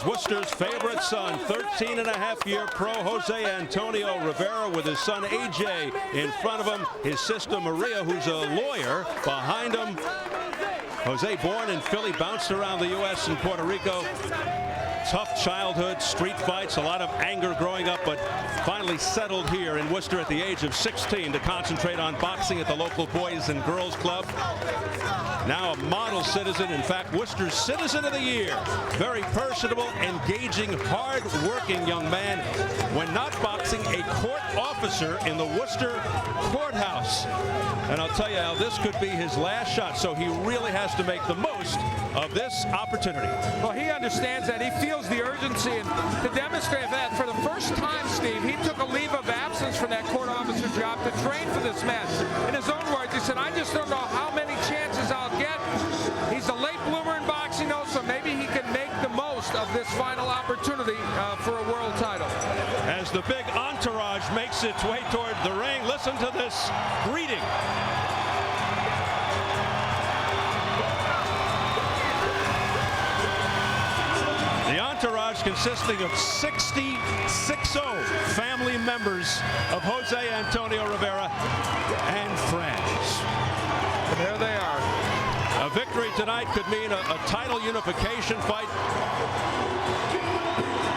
Worcester's favorite son, 13-and-a-half-year pro Jose Antonio Rivera, with his son AJ in front of him, his sister Maria, who's a lawyer, behind him. Jose, born in Philly, bounced around the U.S. and Puerto Rico. Tough childhood, street fights, a lot of anger growing up, but finally settled here in Worcester at the age of 16 to concentrate on boxing at the local Boys and Girls Club. Now a model citizen, in fact, Worcester's Citizen of the Year. Very personable, engaging, hard-working young man. When not boxing, a court officer in the Worcester courthouse. And I'll tell you, Al, this could be his last shot, so he really has to make the most of this opportunity. Well, he understands that. He feels the urgency, and to demonstrate that, for the first time, Steve, he took a leave of absence from that court officer job to train for this match. In his own words, he said, I just don't know how many chances I'll get. He's a late bloomer in boxing, though, so maybe he can make the most of this final opportunity for a world title. As the big entourage makes its way toward the ring, listen to this greeting. The entourage consisting of 60 family members of Jose Antonio Rivera and friends. And there they are. A victory tonight could mean a title unification fight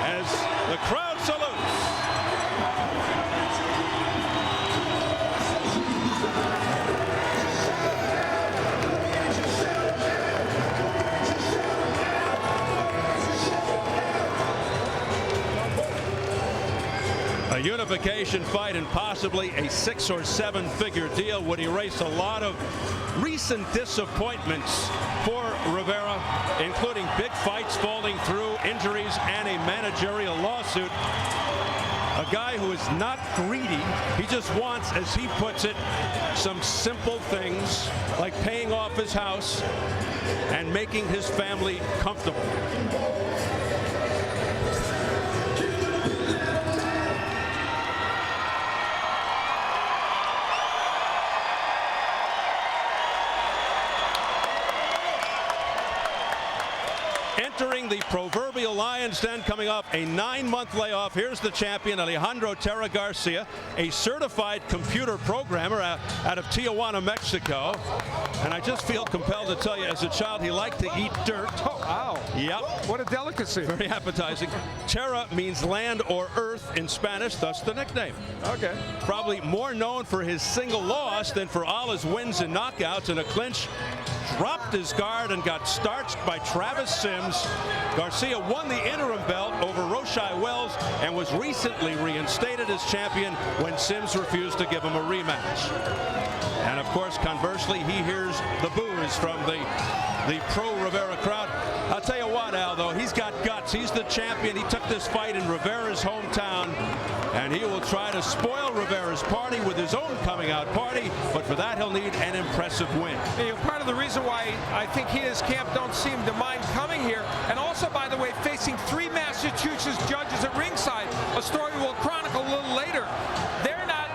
as the crowd salutes. A unification fight and possibly a 6- or 7-figure deal would erase a lot of recent disappointments for Rivera, including big fights falling through, injuries, and a managerial lawsuit. A guy who is not greedy. He just wants, as he puts it, some simple things like paying off his house and making his family comfortable. Entering the proverbial lion's den, coming off a 9-month layoff, here's the champion, Alejandro Garcia, a certified computer programmer out of Tijuana, Mexico. And I just feel compelled to tell you, as a child, he liked to eat dirt. Oh, wow. Yep. What a delicacy. Very appetizing. Terra means land or earth in Spanish, thus the nickname. Okay. Probably more known for his single loss than for all his wins and knockouts. In a clinch, dropped his guard and got starched by Travis Sims. Garcia won the interim belt over Roshai Wells and was recently reinstated as champion when Sims refused to give him a rematch. And of course, conversely, he hears the boos from the pro-Rivera crowd. I'll tell you what, Al, though, he's got guts. He's the champion. He took this fight in Rivera's hometown, and he will try to spoil Rivera's party with his own coming-out party, but for that, he'll need an impressive win. You know, part of the reason why I think he and his camp don't seem to mind coming here, and also, by the way, facing 3 Massachusetts judges at ringside, a story we'll chronicle a little later. They're not,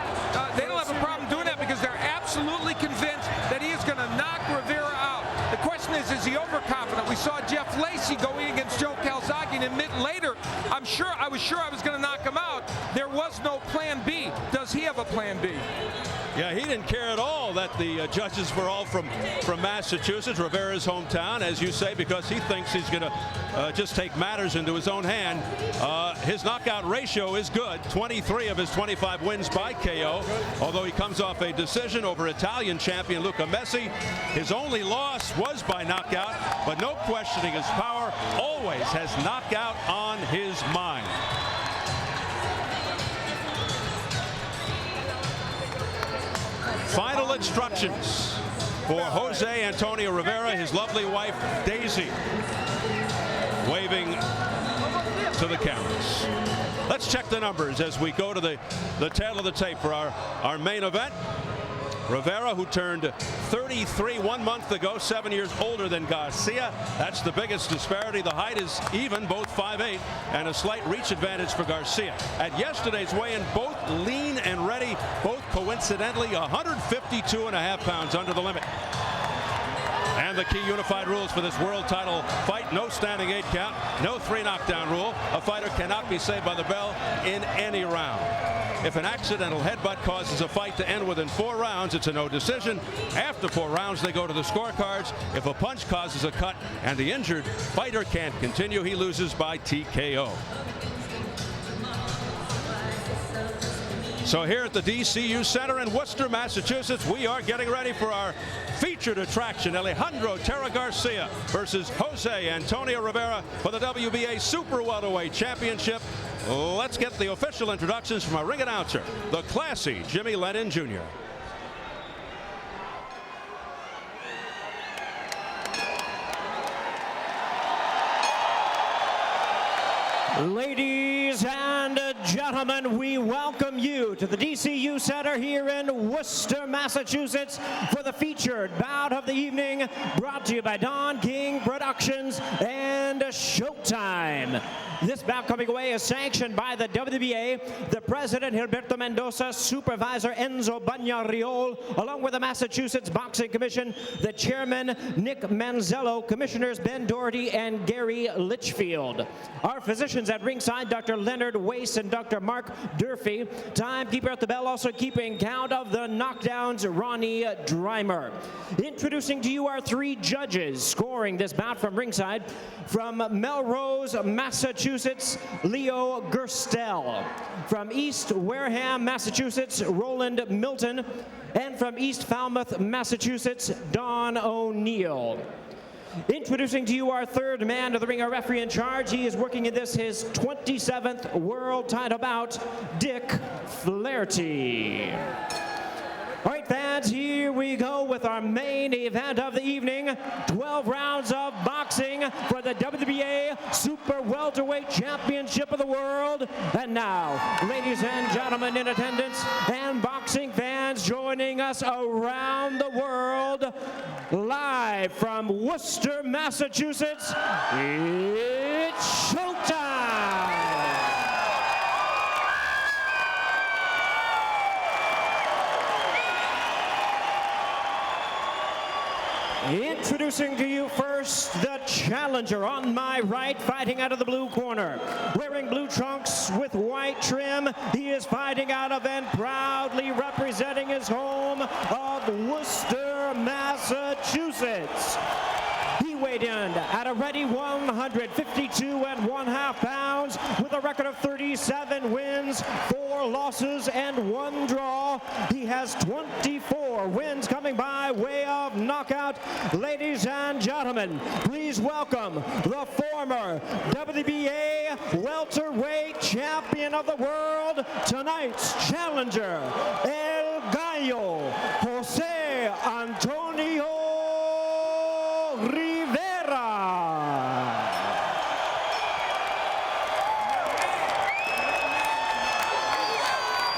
they don't have a problem doing that because they're absolutely convinced that he is going to knock Rivera out. The question is he overconfident? We saw Jeff Lacey going against Joe Calzaghe and admit later, I was sure I was going to knock him out. There was no plan B. Does he have a plan B? Yeah, he didn't care at all that the judges were all from Massachusetts, Rivera's hometown, as you say, because he thinks he's going to just take matters into his own hand. His knockout ratio is good, 23 of his 25 wins by KO, although he comes off a decision over Italian champion Luca Messi. His only loss was by knockout, but no questioning his power, always has knockout on his mind. Final instructions for Jose Antonio Rivera, his lovely wife, Daisy, waving to the cameras. Let's check the numbers as we go to the tail of the tape for our main event. Rivera, who turned 33 1 month ago, 7 years older than Garcia. That's the biggest disparity. The height is even, both 5'8", and a slight reach advantage for Garcia. At yesterday's weigh-in, both lean and ready, both coincidentally 152.5 pounds under the limit. And the key unified rules for this world title fight. No standing 8 count, no 3 knockdown rule. A fighter cannot be saved by the bell in any round. If an accidental headbutt causes a fight to end within 4 rounds, it's a no decision. After 4 rounds, they go to the scorecards. If a punch causes a cut and the injured fighter can't continue, he loses by TKO. So here at the DCU Center in Worcester, Massachusetts, we are getting ready for our featured attraction, Alejandro Garcia versus Jose Antonio Rivera for the WBA Super Welterweight Championship. Let's get the official introductions from our ring announcer, the classy Jimmy Lennon Jr. Ladies and gentlemen, we welcome you to the DCU Center here in Worcester, Massachusetts for the featured bout of the evening, brought to you by Don King Productions and Showtime. This bout coming away is sanctioned by the WBA, the President Gilberto Mendoza, Supervisor Enzo Bagnariol, along with the Massachusetts Boxing Commission, the Chairman Nick Manzello, Commissioners Ben Doherty and Gary Litchfield. Our physicians at ringside, Dr. Leonard Wace and Dr. Mark Durfee. Timekeeper at the bell, also keeping count of the knockdowns, Ronnie Dreimer. Introducing to you our 3 judges scoring this bout from ringside. From Melrose, Massachusetts, Leo Gerstel. From East Wareham, Massachusetts, Roland Milton. And from East Falmouth, Massachusetts, Don O'Neill. Introducing to you our 3rd man of the ring, our referee in charge. He is working in this his 27th world title bout, Dick Flaherty. All right, fans, here we go with our main event of the evening. 12 rounds of boxing for the WBA Super Welterweight Championship of the World. And now, ladies and gentlemen in attendance and boxing fans joining us around the world, live from Worcester, Massachusetts, it's showtime! Introducing to you first the challenger on my right, fighting out of the blue corner. Wearing blue trunks with white trim, he is fighting out of and proudly representing his home of Worcester, Massachusetts. He weighed in at a ready 152.5 pounds with a record of 37 wins, 4 losses, and 1 draw. He has 24 wins coming by way of knockout. Ladies and gentlemen, please welcome the former WBA welterweight champion of the world, tonight's challenger, El Gallo, Jose Antonio Rivera.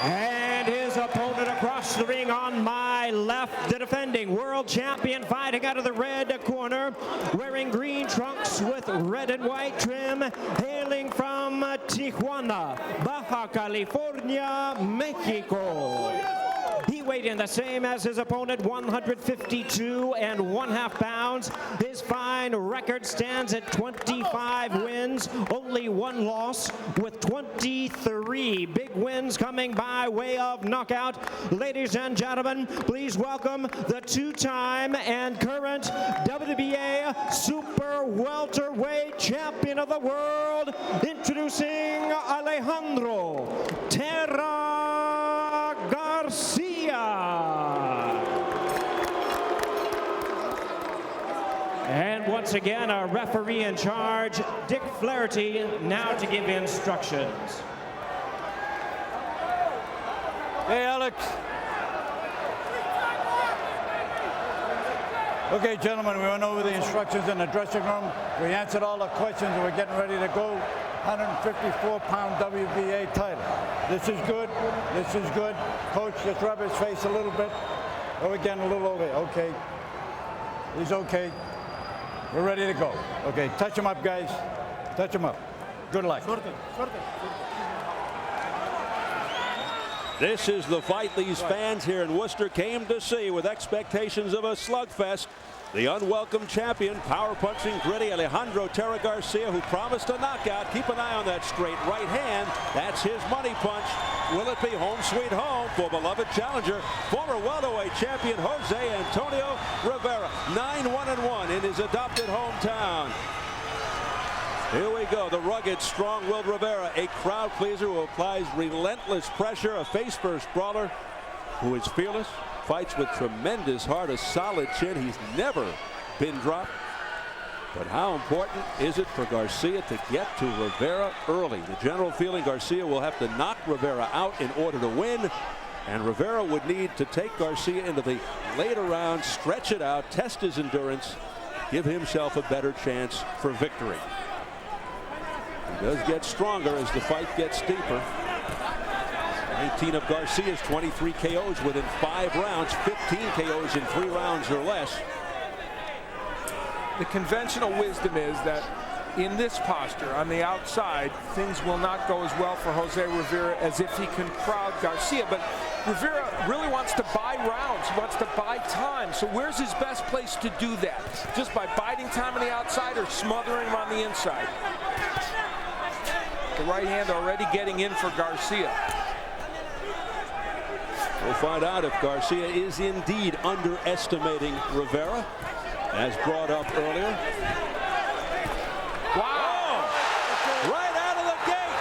And his opponent across the ring on my left, the defending world champion, fighting out of the red corner, wearing green trunks with red and white trim, hailing from Tijuana, Baja California, Mexico. He weighed in the same as his opponent, 152.5 pounds. His fine record stands at 25 wins, only 1 loss, with 23 big wins coming by way of knockout. Ladies and gentlemen, please welcome the 2-time and current WBA Super Welterweight Champion of the World, introducing Alejandro Garcia. And once again, our referee in charge, Dick Flaherty, now to give instructions. Hey, Alex. Okay, gentlemen, we went over the instructions in the dressing room. We answered all the questions, and we're getting ready to go. 154-pound WBA title. This is good. This is good. Coach, just rub his face a little bit. Oh, we're getting a little over. Okay. He's okay. We're ready to go. Okay, touch him up, guys. Touch him up. Good luck. This is the fight these fans here in Worcester came to see, with expectations of a slugfest. The unwelcome champion, power-punching, gritty Alejandro Garcia, who promised a knockout. Keep an eye on that straight right hand. That's his money punch. Will it be home sweet home for beloved challenger, former welterweight champion Jose Antonio Rivera, 9-1-1 in his adopted hometown. Here we go, the rugged, strong-willed Rivera, a crowd pleaser who applies relentless pressure, a face-first brawler who is fearless, fights with tremendous heart, a solid chin. He's never been dropped. But how important is it for Garcia to get to Rivera early? The general feeling, Garcia will have to knock Rivera out in order to win, and Rivera would need to take Garcia into the later rounds, stretch it out, test his endurance, give himself a better chance for victory. He does get stronger as the fight gets deeper. 19 of Garcia's 23 KOs within 5 rounds, 15 KOs in 3 rounds or less. The conventional wisdom is that in this posture on the outside, things will not go as well for Jose Rivera as if he can crowd Garcia. But Rivera really wants to buy rounds. He wants to buy time. So where's his best place to do that? Just by biding time on the outside or smothering him on the inside? The right hand already getting in for Garcia. We'll find out if Garcia is indeed underestimating Rivera, as brought up earlier. Wow! Right out of the gate,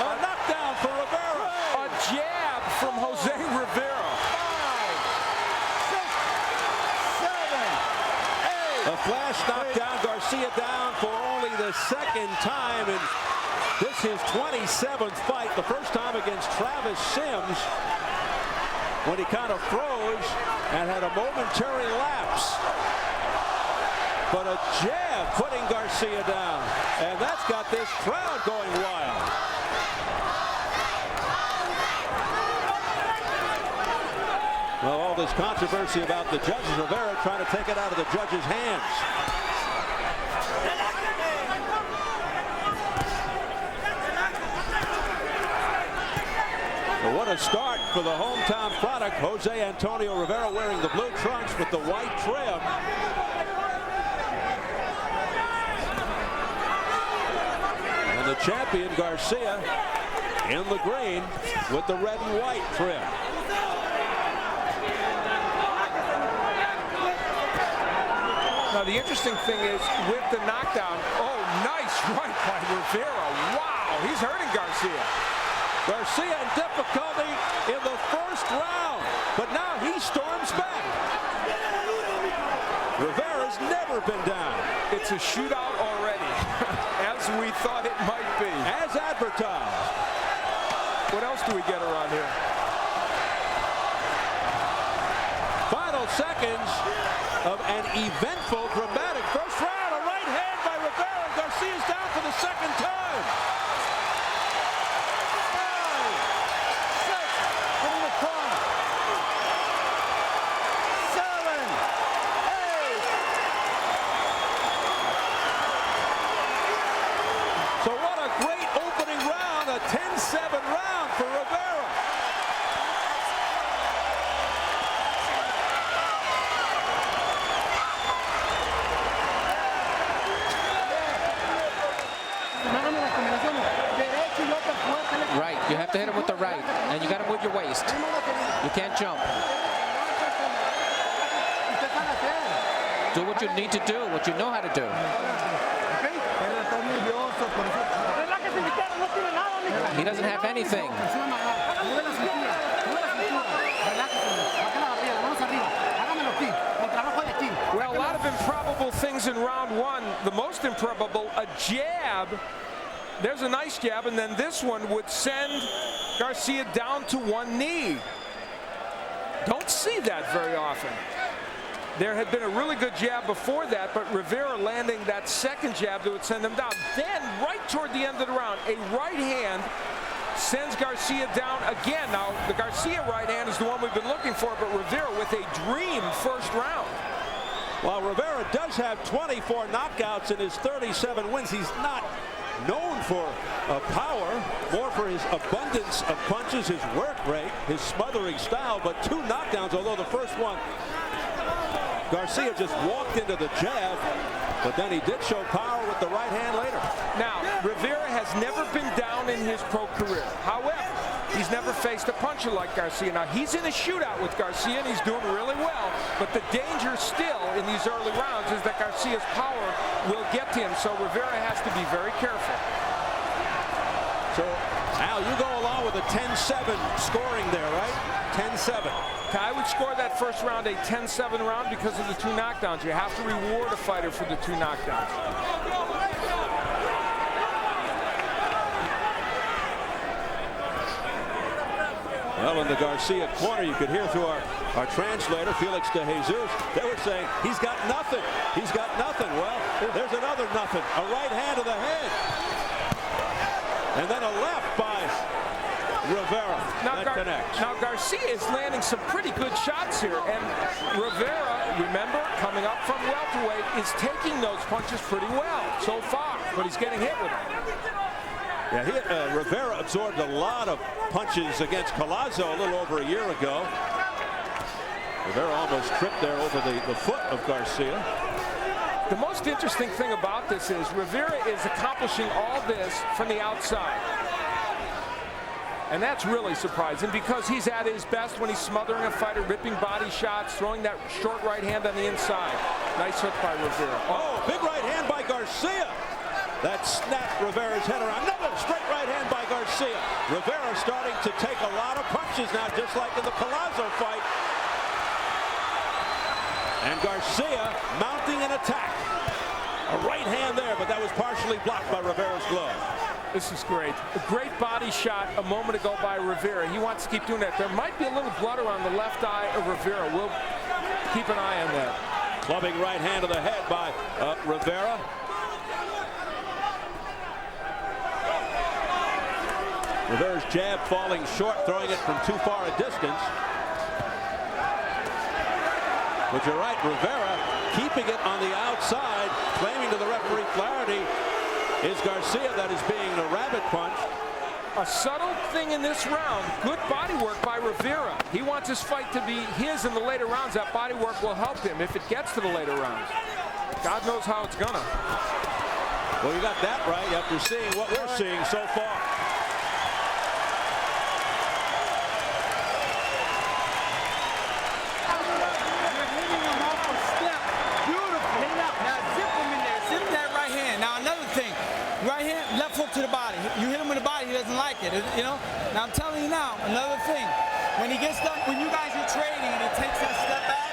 a knockdown for Rivera. A jab from Jose Rivera. 5, 6, 7, 8. A flash knockdown, Garcia down for only the second time, and this is his 27th fight. The first time against Travis Sims, when he kind of froze and had a momentary lapse. But a jab putting Garcia down, and that's got this crowd going wild. Well, all this controversy about the judges, Rivera trying to take it out of the judges' hands. Well, what a start for the hometown product. Jose Antonio Rivera wearing the blue trunks with the white trim. And the champion Garcia in the green with the red and white trim. Now the interesting thing is with the knockdown, oh, nice right by Rivera. Wow, he's hurting Garcia. Garcia in difficulty in the first round, but now he storms back. Rivera's never been down. It's a shootout already, as we thought it might be. As advertised. What else do we get around here? Final seconds of an eventful, dramatic first round. A right hand by Rivera. Garcia's down for the second time. 5, 6, from the corner. 7, 8. So what a great opening round. A 10-7 round for Rivera. Right, you have to hit him with the right, and you got to move your waist. You can't jump. Do what you need to do, what you know how to do. He doesn't have anything. Well, a lot of improbable things in round one. The most improbable, a jab. There's a nice jab, and then this one would send Garcia down to one knee. Don't see that very often. There had been a really good jab before that, but Rivera landing that second jab that would send him down. Then, right toward the end of the round, a right hand sends Garcia down again. Now, the Garcia right hand is the one we've been looking for, but Rivera with a dream first round. While Rivera does have 24 knockouts in his 37 wins, he's not known for power, more for his abundance of punches, his work rate, his smothering style, but 2 knockdowns, although the first one Garcia just walked into the jab, but then he did show power with the right hand later. Now, Rivera has never been down in his pro career. However, he's never faced a puncher like Garcia. Now, he's in a shootout with Garcia, and he's doing really well. But the danger still in these early rounds is that Garcia's power will get to him. So Rivera has to be very careful. So, Al, you go along with a 10-7 scoring there, right? 10-7. I would score that first round a 10-7 round because of the 2 knockdowns. You have to reward a fighter for the 2 knockdowns. Well, in the Garcia corner, you could hear through our translator, Felix de Jesus, they were saying, he's got nothing. He's got nothing. Well, there's another nothing. A right hand to the head. And then a left by Rivera. Now Garcia is landing some pretty good shots here. And Rivera, remember, coming up from welterweight, is taking those punches pretty well so far. But he's getting hit with them. Yeah, Rivera absorbed a lot of punches against Collazo a little over a year ago. Rivera almost tripped there over the foot of Garcia. The most interesting thing about this is Rivera is accomplishing all this from the outside. And that's really surprising because he's at his best when he's smothering a fighter, ripping body shots, throwing that short right hand on the inside. Nice hook by Rivera. Oh, big right hand by Garcia. That snapped Rivera's head around. Another straight right hand by Garcia. Rivera starting to take a lot of punches now, just like in the Collazo fight. And Garcia mounting an attack. A right hand there, but that was partially blocked by Rivera's glove. This is great. A great body shot a moment ago by Rivera. He wants to keep doing that. There might be a little blood around the left eye of Rivera. We'll keep an eye on that. Clubbing right hand to the head by Rivera. Rivera's jab falling short, throwing it from too far a distance. But you're right, Rivera keeping it on the outside, claiming to the referee clarity is Garcia that is being the rabbit punch. A subtle thing in this round, good body work by Rivera. He wants his fight to be his in the later rounds. That body work will help him if it gets to the later rounds. God knows how it's gonna. Well, you got that right after seeing what we're seeing so far. To the body. You hit him with the body, he doesn't like it, you know? Now I'm telling you now, another thing. When he gets done, when you guys are trading and he takes that step back,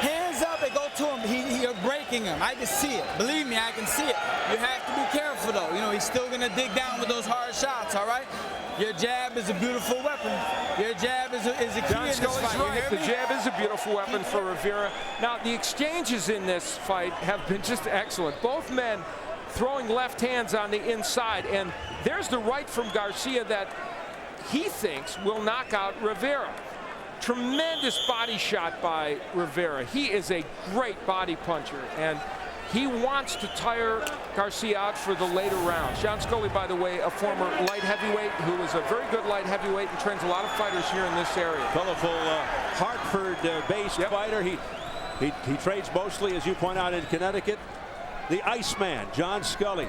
hands up and go to him. You're breaking him. I can see it. Believe me, I can see it. You have to be careful though. You know, he's still gonna dig down with those hard shots, all right? Your jab is a beautiful weapon. Your jab is a key in this fight. Right. The jab is a beautiful weapon for Rivera. Now, the exchanges in this fight have been just excellent. Both men throwing left hands on the inside, and there's the right from Garcia that he thinks will knock out Rivera. Tremendous body shot by Rivera. He is a great body puncher, and he wants to tire Garcia out for the later rounds. John Scully, by the way, a former light heavyweight who is a very good light heavyweight and trains a lot of fighters here in this area. Colorful Hartford-based fighter. He trains mostly, as you point out, in Connecticut. The Iceman, John Scully.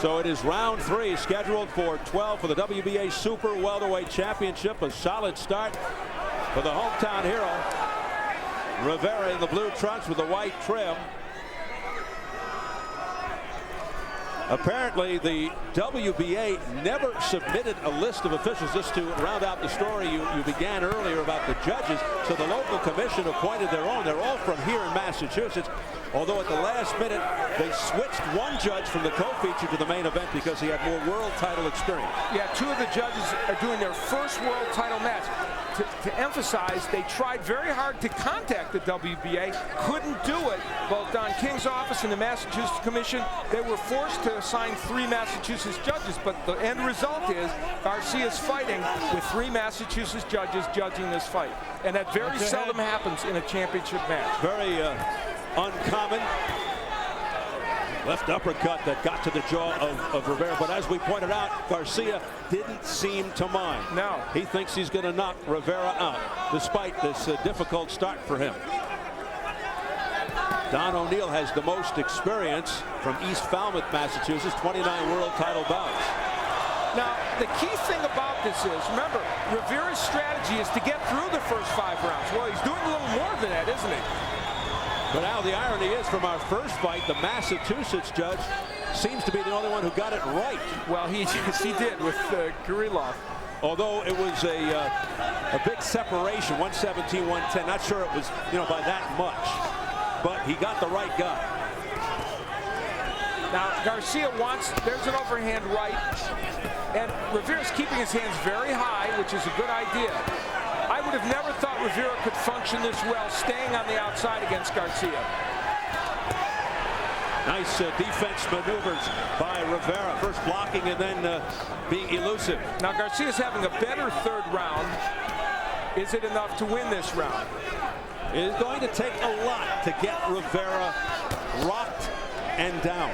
So it is round 3, scheduled for 12 for the WBA Super Welterweight Championship. A solid start for the hometown hero. Rivera in the blue trunks with the white trim. Apparently, the WBA never submitted a list of officials. Just to round out the story you began earlier about the judges. So the local commission appointed their own. They're all from here in Massachusetts. Although at the last minute, they switched one judge from the co-feature to the main event because he had more world title experience. Yeah, 2 of the judges are doing their first world title match. To emphasize, they tried very hard to contact the WBA, couldn't do it. Both Don King's office and the Massachusetts Commission, they were forced to assign 3 Massachusetts judges, but the end result is Garcia's fighting with 3 Massachusetts judges judging this fight. And that very seldom happens in a championship match. Very uncommon. Left uppercut that got to the jaw of Rivera. But as we pointed out, Garcia didn't seem to mind. No. He thinks he's going to knock Rivera out, despite this difficult start for him. Don O'Neill has the most experience from East Falmouth, Massachusetts, 29 world title bouts. Now, the key thing about this is, remember, Rivera's strategy is to get through the first 5 rounds. Well, he's doing a little more than that, isn't he? But now the irony is, from our first fight, the Massachusetts judge seems to be the only one who got it right. Well, he did with Kirillov. Although it was a big separation, 117-110. Not sure it was, by that much. But he got the right guy. Now, Garcia there's an overhand right. And Rivera's keeping his hands very high, which is a good idea. I would have never thought Rivera could function this well, staying on the outside against Garcia. Nice defense maneuvers by Rivera. First blocking and then being elusive. Now, Garcia's having a better 3rd round. Is it enough to win this round? It is going to take a lot to get Rivera rocked and down.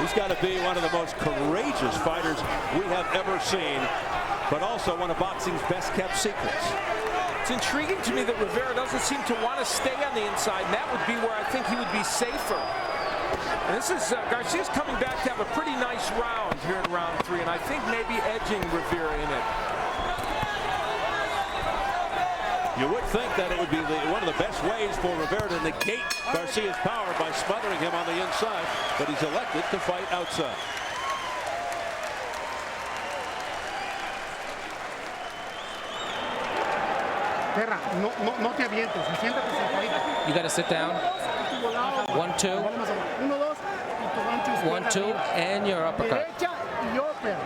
He's got to be one of the most courageous fighters we have ever seen, but also one of boxing's best kept secrets. It's intriguing to me that Rivera doesn't seem to want to stay on the inside, and that would be where I think he would be safer. And this is Garcia's coming back to have a pretty nice round here in round 3, and I think maybe edging Rivera in it. You would think that it would be one of the best ways for Rivera to negate Garcia's power by smothering him on the inside, but he's elected to fight outside. No te avientes, siéntate sentadito. You got to sit down. 1, 2. 1, 2, and your uppercut.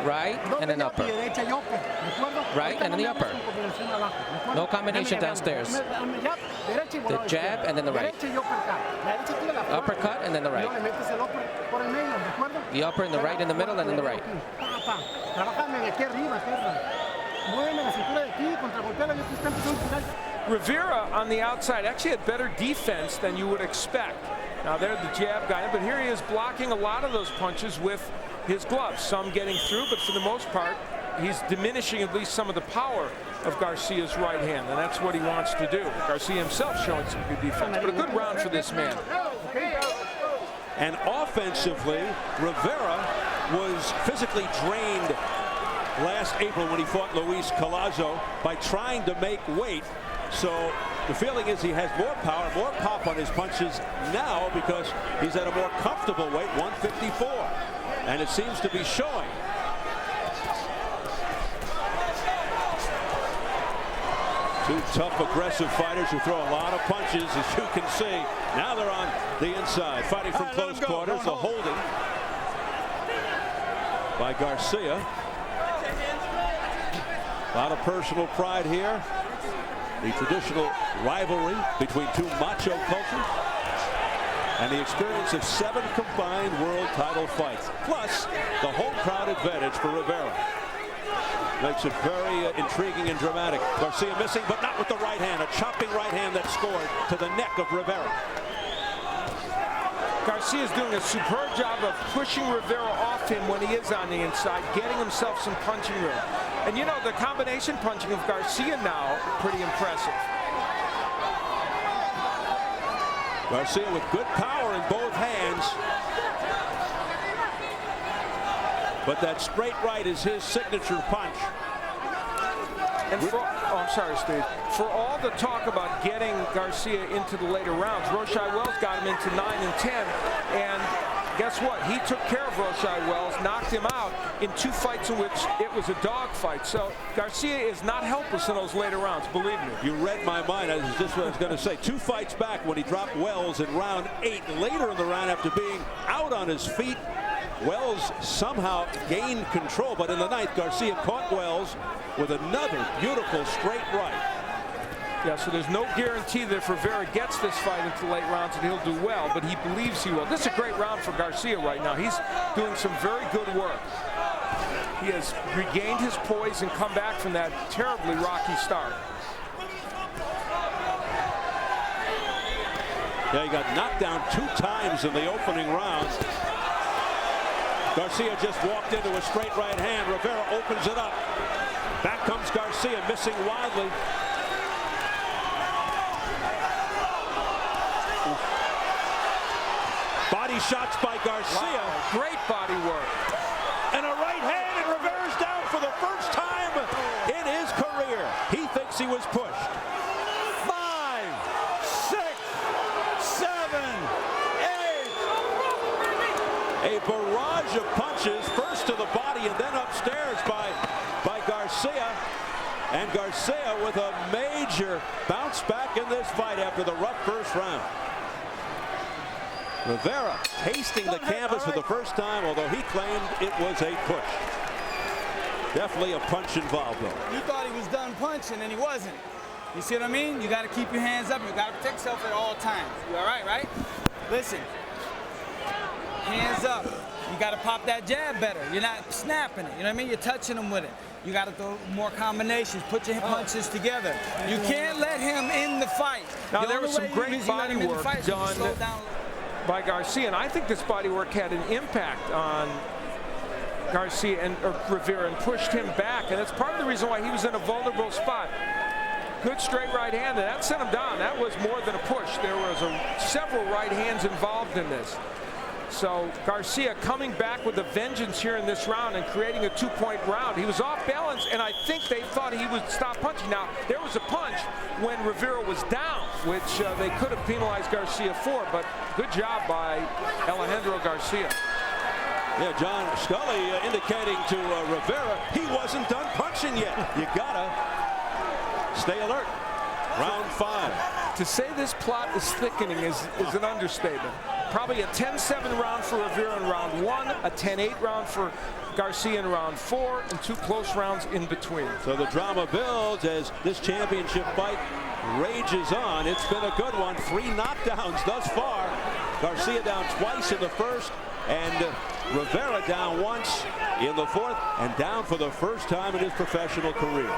Right, and an upper. Right, and then the upper. No combination downstairs. The jab, and then the right. Uppercut, and then the right. The upper and the right in the middle, and then the right. Rivera on the outside actually had better defense than you would expect. Now there's the jab guy, but here he is blocking a lot of those punches with his gloves. Some getting through, but for the most part, he's diminishing at least some of the power of Garcia's right hand, and that's what he wants to do. Garcia himself showing some good defense, but a good round for this man. And offensively, Rivera was physically drained last April when he fought Luis Collazo by trying to make weight. So the feeling is he has more power, more pop on his punches now because he's at a more comfortable weight, 154. And it seems to be showing. Two tough, aggressive fighters who throw a lot of punches, as you can see. Now they're on the inside, fighting from close quarters. A holding by Garcia. A lot of personal pride here. The traditional rivalry between two macho cultures. And the experience of 7 combined world title fights. Plus, the home crowd advantage for Rivera. Makes it very intriguing and dramatic. Garcia missing, but not with the right hand. A chopping right hand that scored to the neck of Rivera. Garcia's doing a superb job of pushing Rivera off him when he is on the inside, getting himself some punching room. And you know, the combination punching of Garcia now, pretty impressive. Garcia with good power in both hands. But that straight right is his signature punch. And I'm sorry, Steve. For all the talk about getting Garcia into the later rounds, Roshai Wells got him into 9 and 10. And guess what? He took care of Roshai Wells, knocked him out in 2 fights in which it was a dog fight. So Garcia is not helpless in those later rounds, believe me. You read my mind. That's just what I was going to say. 2 fights back when he dropped Wells in round 8. Later in the round, after being out on his feet, Wells somehow gained control, but in the 9th, Garcia caught Wells with another beautiful straight right. Yeah, so there's no guarantee that if Rivera gets this fight into late rounds that he'll do well, but he believes he will. This is a great round for Garcia right now. He's doing some very good work. He has regained his poise and come back from that terribly rocky start. Yeah, he got knocked down 2 times in the opening round. Garcia just walked into a straight right hand. Rivera opens it up. Back comes Garcia, missing wildly. Body shots by Garcia. Wow, great body work. And a right hand, and Rivera's down for the first time in his career. He thinks he was pushed. 5, 6, 7, 8. A barrage of punches, first to the body and then upstairs by Garcia. And Garcia with a major bounce back in this fight after the rough first round. Rivera tasting the canvas for the first time, although he claimed it was a push. Definitely a punch involved, though. You thought he was done punching, and he wasn't. You see what I mean? You got to keep your hands up. You got to protect yourself at all times. You all right, right? Listen. Hands up. You got to pop that jab better. You're not snapping it. You know what I mean? You're touching him with it. You got to throw more combinations. Put your punches together. You can't let him in the fight. Now, there was some great body work done by Garcia, and I think this body work had an impact on Garcia and Rivera and pushed him back, and that's part of the reason why he was in a vulnerable spot. Good straight right hand, and that sent him down. That was more than a push. There was several right hands involved in this. So Garcia coming back with a vengeance here in this round and creating a 2-point round. He was off balance, and I think they thought he would stop punching. Now, there was a punch when Rivera was down, which they could have penalized Garcia for, but good job by Alejandro Garcia. Yeah, John Scully indicating to Rivera he wasn't done punching yet. You gotta stay alert. Round 5. To say this plot is thickening is an understatement. Probably a 10-7 round for Rivera in round 1, a 10-8 round for Garcia in round 4, and 2 close rounds in between. So the drama builds as this championship fight rages on. It's been a good one. 3 knockdowns thus far. Garcia down twice in the first, and Rivera down once in the fourth, and down for the first time in his professional career.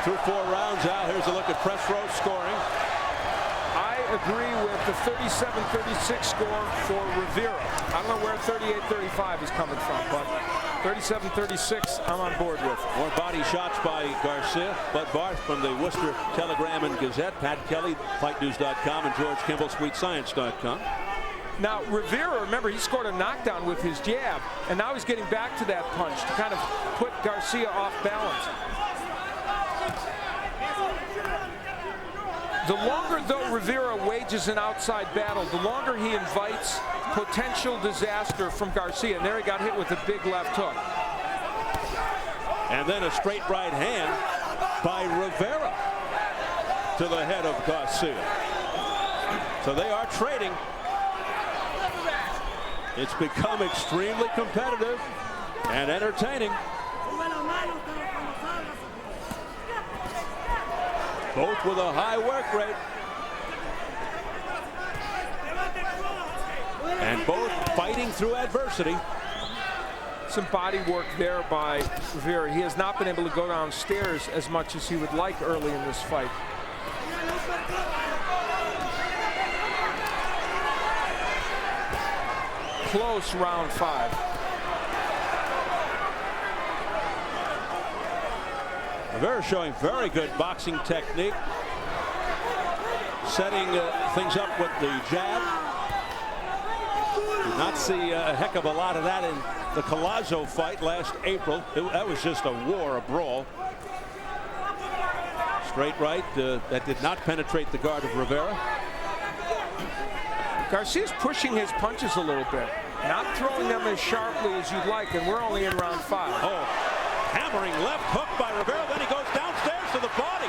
Through 4 rounds out. Here's a look at press row scoring. I agree with the 37-36 score for Rivera. I don't know where 38-35 is coming from, but 37-36 I'm on board with. More body shots by Garcia. Bud Barth from the Worcester Telegram and Gazette. Pat Kelly, FightNews.com, and George Kimball, SweetScience.com. Now, Rivera, remember, he scored a knockdown with his jab, and now he's getting back to that punch to kind of put Garcia off balance. The longer, though, Rivera wages an outside battle, the longer he invites potential disaster from Garcia. And there he got hit with a big left hook. And then a straight right hand by Rivera to the head of Garcia. So they are trading. It's become extremely competitive and entertaining. Both with a high work rate. And both fighting through adversity. Some body work there by Rivera. He has not been able to go downstairs as much as he would like early in this fight. Close round 5. Rivera showing very good boxing technique, setting things up with the jab. Did not see a heck of a lot of that in the Collazo fight last April. That was just a war, a brawl. Straight right that did not penetrate the guard of Rivera. Garcia's pushing his punches a little bit, not throwing them as sharply as you'd like, and we're only in round 5. Oh. Hammering left hook by Rivera, then he goes downstairs to the body.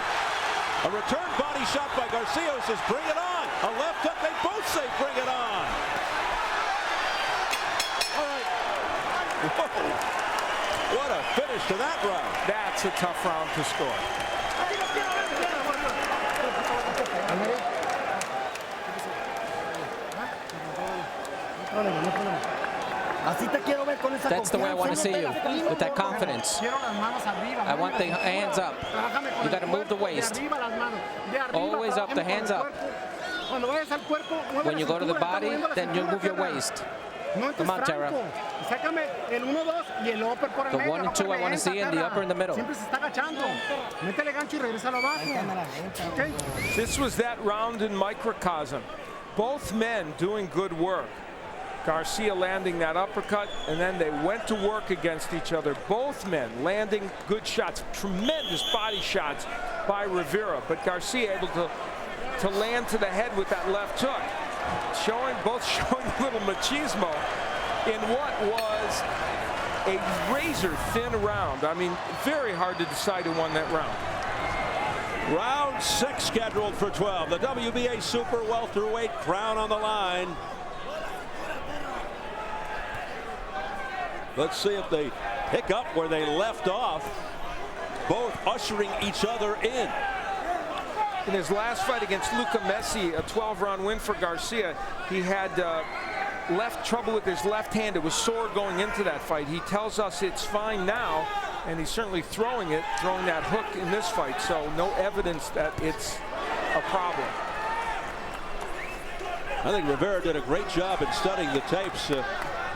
A return body shot by Garcia says, bring it on. A left hook, they both say, bring it on. All right. Whoa. What a finish to that round. That's a tough round to score. That's the way I want to see you, with that confidence. I want the hands up. You got to move the waist. Always up, the hands up. When you go to the body, then you move your waist. Come on, Tara. The 1 and 2 I want to see, and the upper in the middle. This was that round in microcosm. Both men doing good work. Garcia landing that uppercut, and then they went to work against each other. Both men landing good shots, tremendous body shots by Rivera, but Garcia able to land to the head with that left hook. Both showing a little machismo in what was a razor-thin round. I mean, very hard to decide who won that round. Round 6 scheduled for 12. The WBA Super Welterweight crown on the line. Let's see if they pick up where they left off, both ushering each other in. In his last fight against Luca Messi, a 12-round win for Garcia, he had trouble with his left hand. It was sore going into that fight. He tells us it's fine now, and he's certainly throwing that hook in this fight, so no evidence that it's a problem. I think Rivera did a great job in studying the tapes,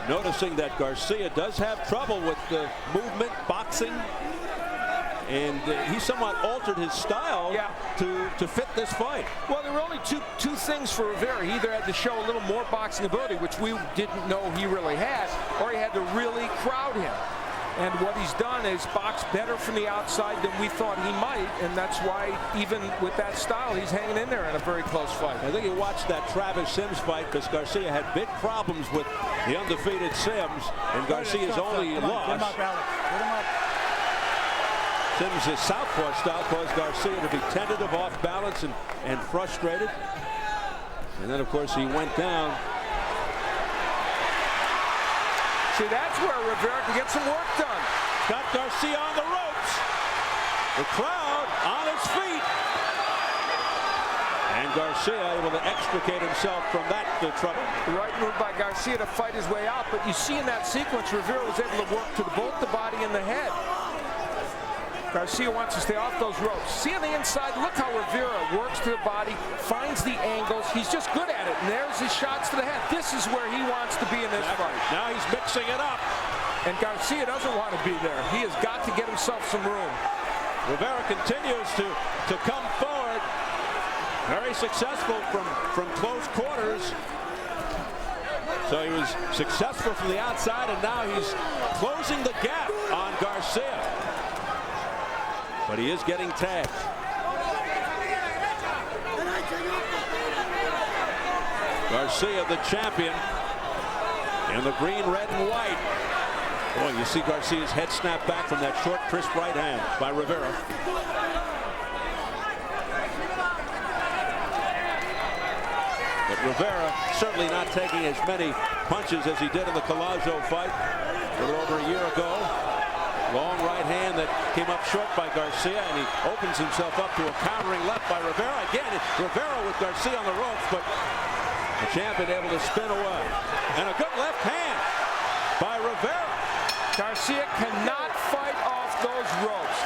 noticing that Garcia does have trouble with the movement, boxing, and he somewhat altered his style to fit this fight. Well, there were only two things for Rivera. He either had to show a little more boxing ability, which we didn't know he really had, or he had to really crowd him. And what he's done is box better from the outside than we thought he might, and that's why even with that style, he's hanging in there in a very close fight. I think you watched that Travis Sims fight because Garcia had big problems with the undefeated Sims, and Garcia's only loss. Sims' southpaw style caused Garcia to be tentative, off balance, and frustrated. And then, of course, he went down. See, that's where Rivera can get some work done. Got Garcia on the ropes. The crowd on its feet. And Garcia able to extricate himself from that trouble. The right move by Garcia to fight his way out, but you see in that sequence, Rivera was able to work to both the body and the head. Garcia wants to stay off those ropes. See on the inside, look how Rivera works to the body, finds the angles. He's just good at it, and there's his shots to the head. This is where he wants to be in this fight. Now he's mixing it up. And Garcia doesn't want to be there. He has got to get himself some room. Rivera continues to come forward. Very successful from close quarters. So he was successful from the outside, and now he's closing the gap on Garcia. But he is getting tagged. Garcia, the champion, in the green, red, and white. Boy, you see Garcia's head snap back from that short, crisp right hand by Rivera. But Rivera certainly not taking as many punches as he did in the Collazo fight a little over a year ago. Long right hand that came up short by Garcia, and he opens himself up to a countering left by Rivera. Again, Rivera with Garcia on the ropes, but the champion able to spin away. And a good left hand by Rivera. Garcia cannot fight off those ropes.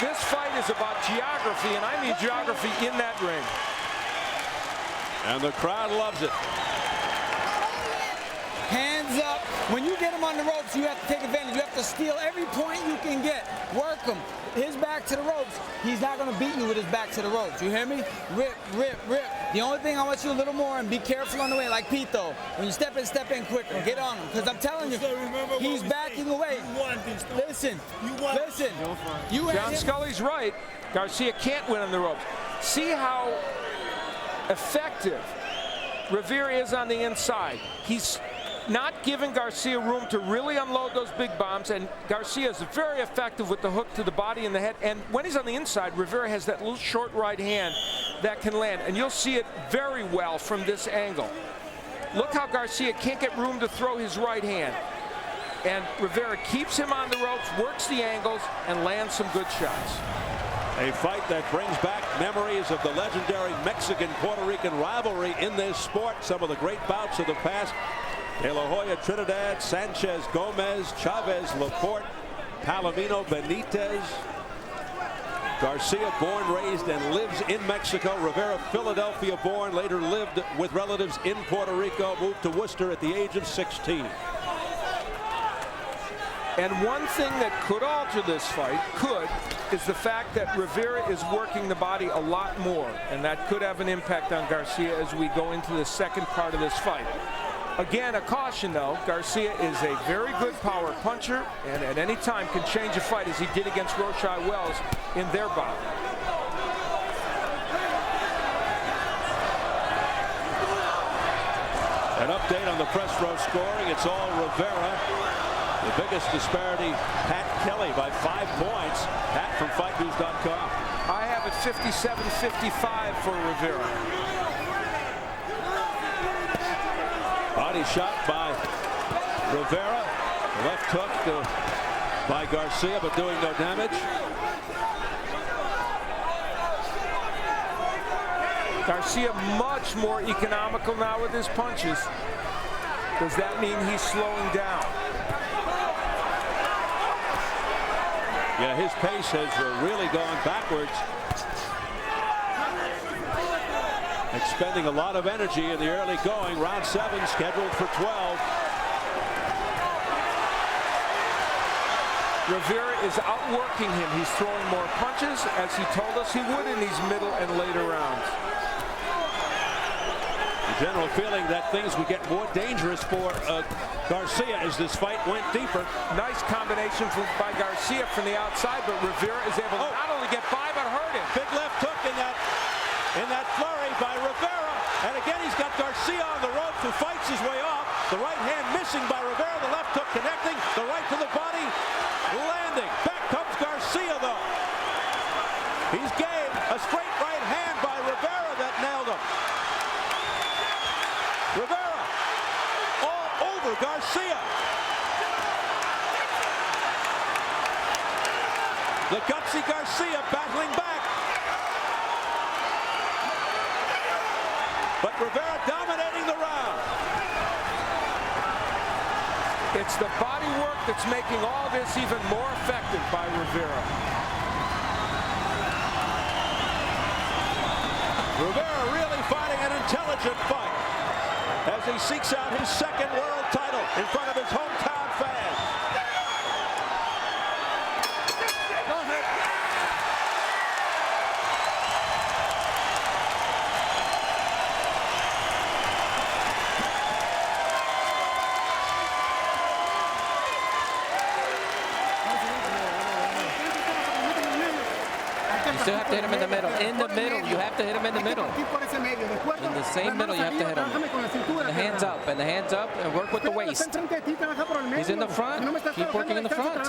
This fight is about geography, and I mean geography in that ring. And the crowd loves it. Hands up. When you get him on the ropes, you have to take advantage. You have to steal every point you can get. Work him. His back to the ropes. He's not going to beat you with his back to the ropes. You hear me? Rip, rip, rip. The only thing I want you a little more, and be careful on the way, like Pito. When you step in quicker. Get on him. Because I'm telling you, he's backing away. Listen. John Scully's right. Garcia can't win on the ropes. See how effective Rivera is on the inside. He's not giving Garcia room to really unload those big bombs, and Garcia is very effective with the hook to the body and the head. And when he's on the inside, Rivera has that little short right hand that can land, and you'll see it very well from this angle. Look how Garcia can't get room to throw his right hand, and Rivera keeps him on the ropes, works the angles, and lands some good shots. A fight that brings back memories of the legendary Mexican-Puerto Rican rivalry in this sport. Some of the great bouts of the past De La Hoya, Trinidad, Sanchez, Gomez, Chavez, Laporte, Palomino, Benitez. Garcia, born, raised, and lives in Mexico. Rivera, Philadelphia born, later lived with relatives in Puerto Rico, moved to Worcester at the age of 16. And one thing that could alter this fight, is the fact that Rivera is working the body a lot more, and that could have an impact on Garcia as we go into the second part of this fight. Again, a caution though, Garcia is a very good power puncher and at any time can change a fight as he did against Roshai Wells in their bout. An update on the press row scoring. It's all Rivera. The biggest disparity, Pat Kelly by 5 points. Pat from FightNews.com. I have it 57-55 for Rivera. Body shot by Rivera. Left hook by Garcia, but doing no damage. Garcia much more economical now with his punches. Does that mean he's slowing down? Yeah, his pace has really gone backwards. Expending a lot of energy in the early going. Round 7 scheduled for 12. Rivera is outworking him. He's throwing more punches, as he told us he would in these middle and later rounds. The general feeling that things would get more dangerous for Garcia as this fight went deeper. Nice combination by Garcia from the outside, but Rivera is able to not only get by, but hurt him. Big left hook in that flurry by Rivera. And again, he's got Garcia on the ropes, who fights his way off. The right hand missing by Rivera. The left hook connecting. The right to the body. Landing. Back comes Garcia, though. He's game. A straight right hand by Rivera that nailed him. Rivera all over Garcia. The gutsy Garcia battling back. But Rivera dominating the round. It's the body work that's making all this even more effective by Rivera. Rivera really fighting an intelligent fight as he seeks out his second world title in front of his hometown fans. You still have to hit him in the middle. In the middle, you have to hit him in the middle. In the same middle, you have to hit him. And the hands up, and work with the waist. He's in the front. Keep working in the front.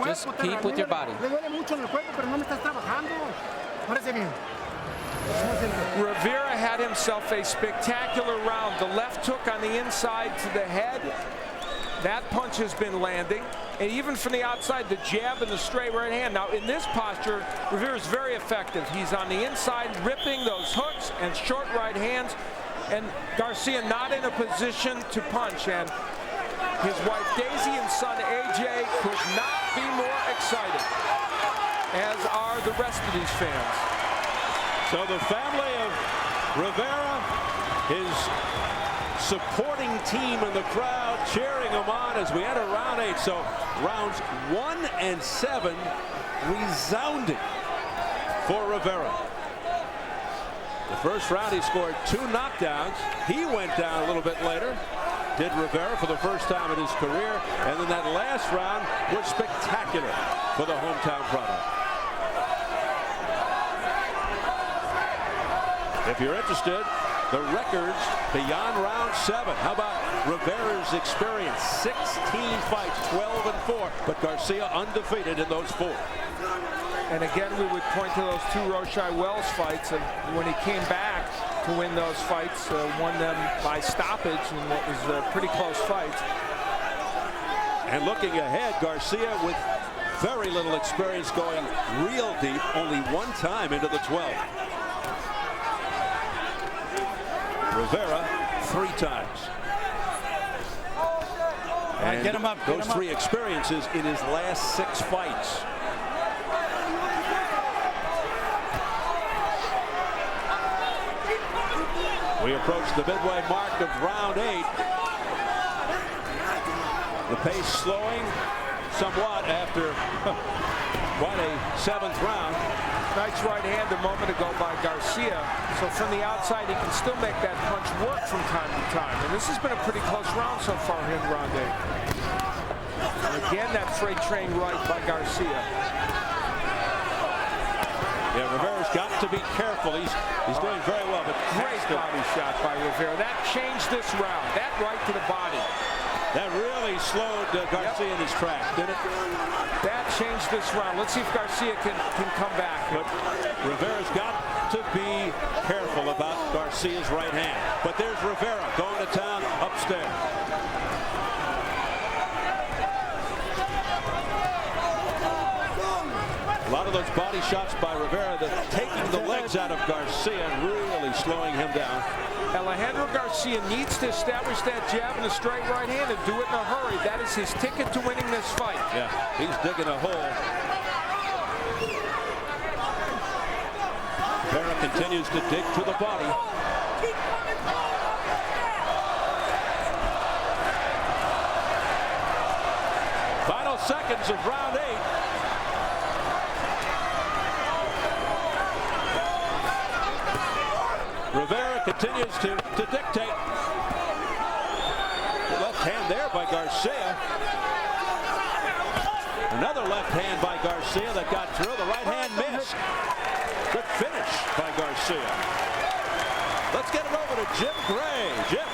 Just keep with your body. Rivera had himself a spectacular round. The left hook on the inside to the head. That punch has been landing. And even from the outside, the jab and the straight right hand. Now, in this posture, Rivera is very effective. He's on the inside, ripping those hooks and short right hands. And Garcia not in a position to punch. And his wife Daisy and son AJ could not be more excited, as are the rest of these fans. So the family of Rivera, his supporting team in the crowd cheering him on as we enter round 8. So rounds 1 and 7 resounding for Rivera. The first round he scored 2 knockdowns. He went down a little bit later, did Rivera, for the first time in his career. And then that last round was spectacular for the hometown product. If you're interested, the records beyond round 7. How about Rivera's experience? 16 fights, 12-4, but Garcia undefeated in those 4. And again, we would point to those 2 Roshai Wells fights of when he came back to win those fights, won them by stoppage, and it was pretty close fights. And looking ahead, Garcia with very little experience going real deep, only 1 time into the 12. Rivera 3 times. And get him up. Those 3 experiences in his last 6 fights. We approach the midway mark of round 8. The pace slowing somewhat after quite a 7th round. Nice right hand a moment ago by Garcia. So from the outside, he can still make that punch work from time to time. And this has been a pretty close round so far here in round 8. And again, that freight train right by Garcia. Yeah, Rivera's got to be careful. He's doing very well, but great body shot by Rivera. That changed this round. That right to the body. That really slowed Garcia in his tracks, didn't it? That changed this round. Let's see if Garcia can come back. But Rivera's got to be careful about Garcia's right hand. But there's Rivera going to town upstairs. A lot of those body shots by Rivera that taking the legs out of Garcia and really slowing him down. Alejandro Garcia needs to establish that jab and a straight right hand and do it in a hurry. That is his ticket to winning this fight. Yeah, he's digging a hole. Rivera continues to dig to the body. Final seconds of round 8. Rivera continues to dictate. Left hand there by Garcia. Another left hand by Garcia that got through. The right hand missed. Good finish by Garcia. Let's get it over to Jim Gray. Jim.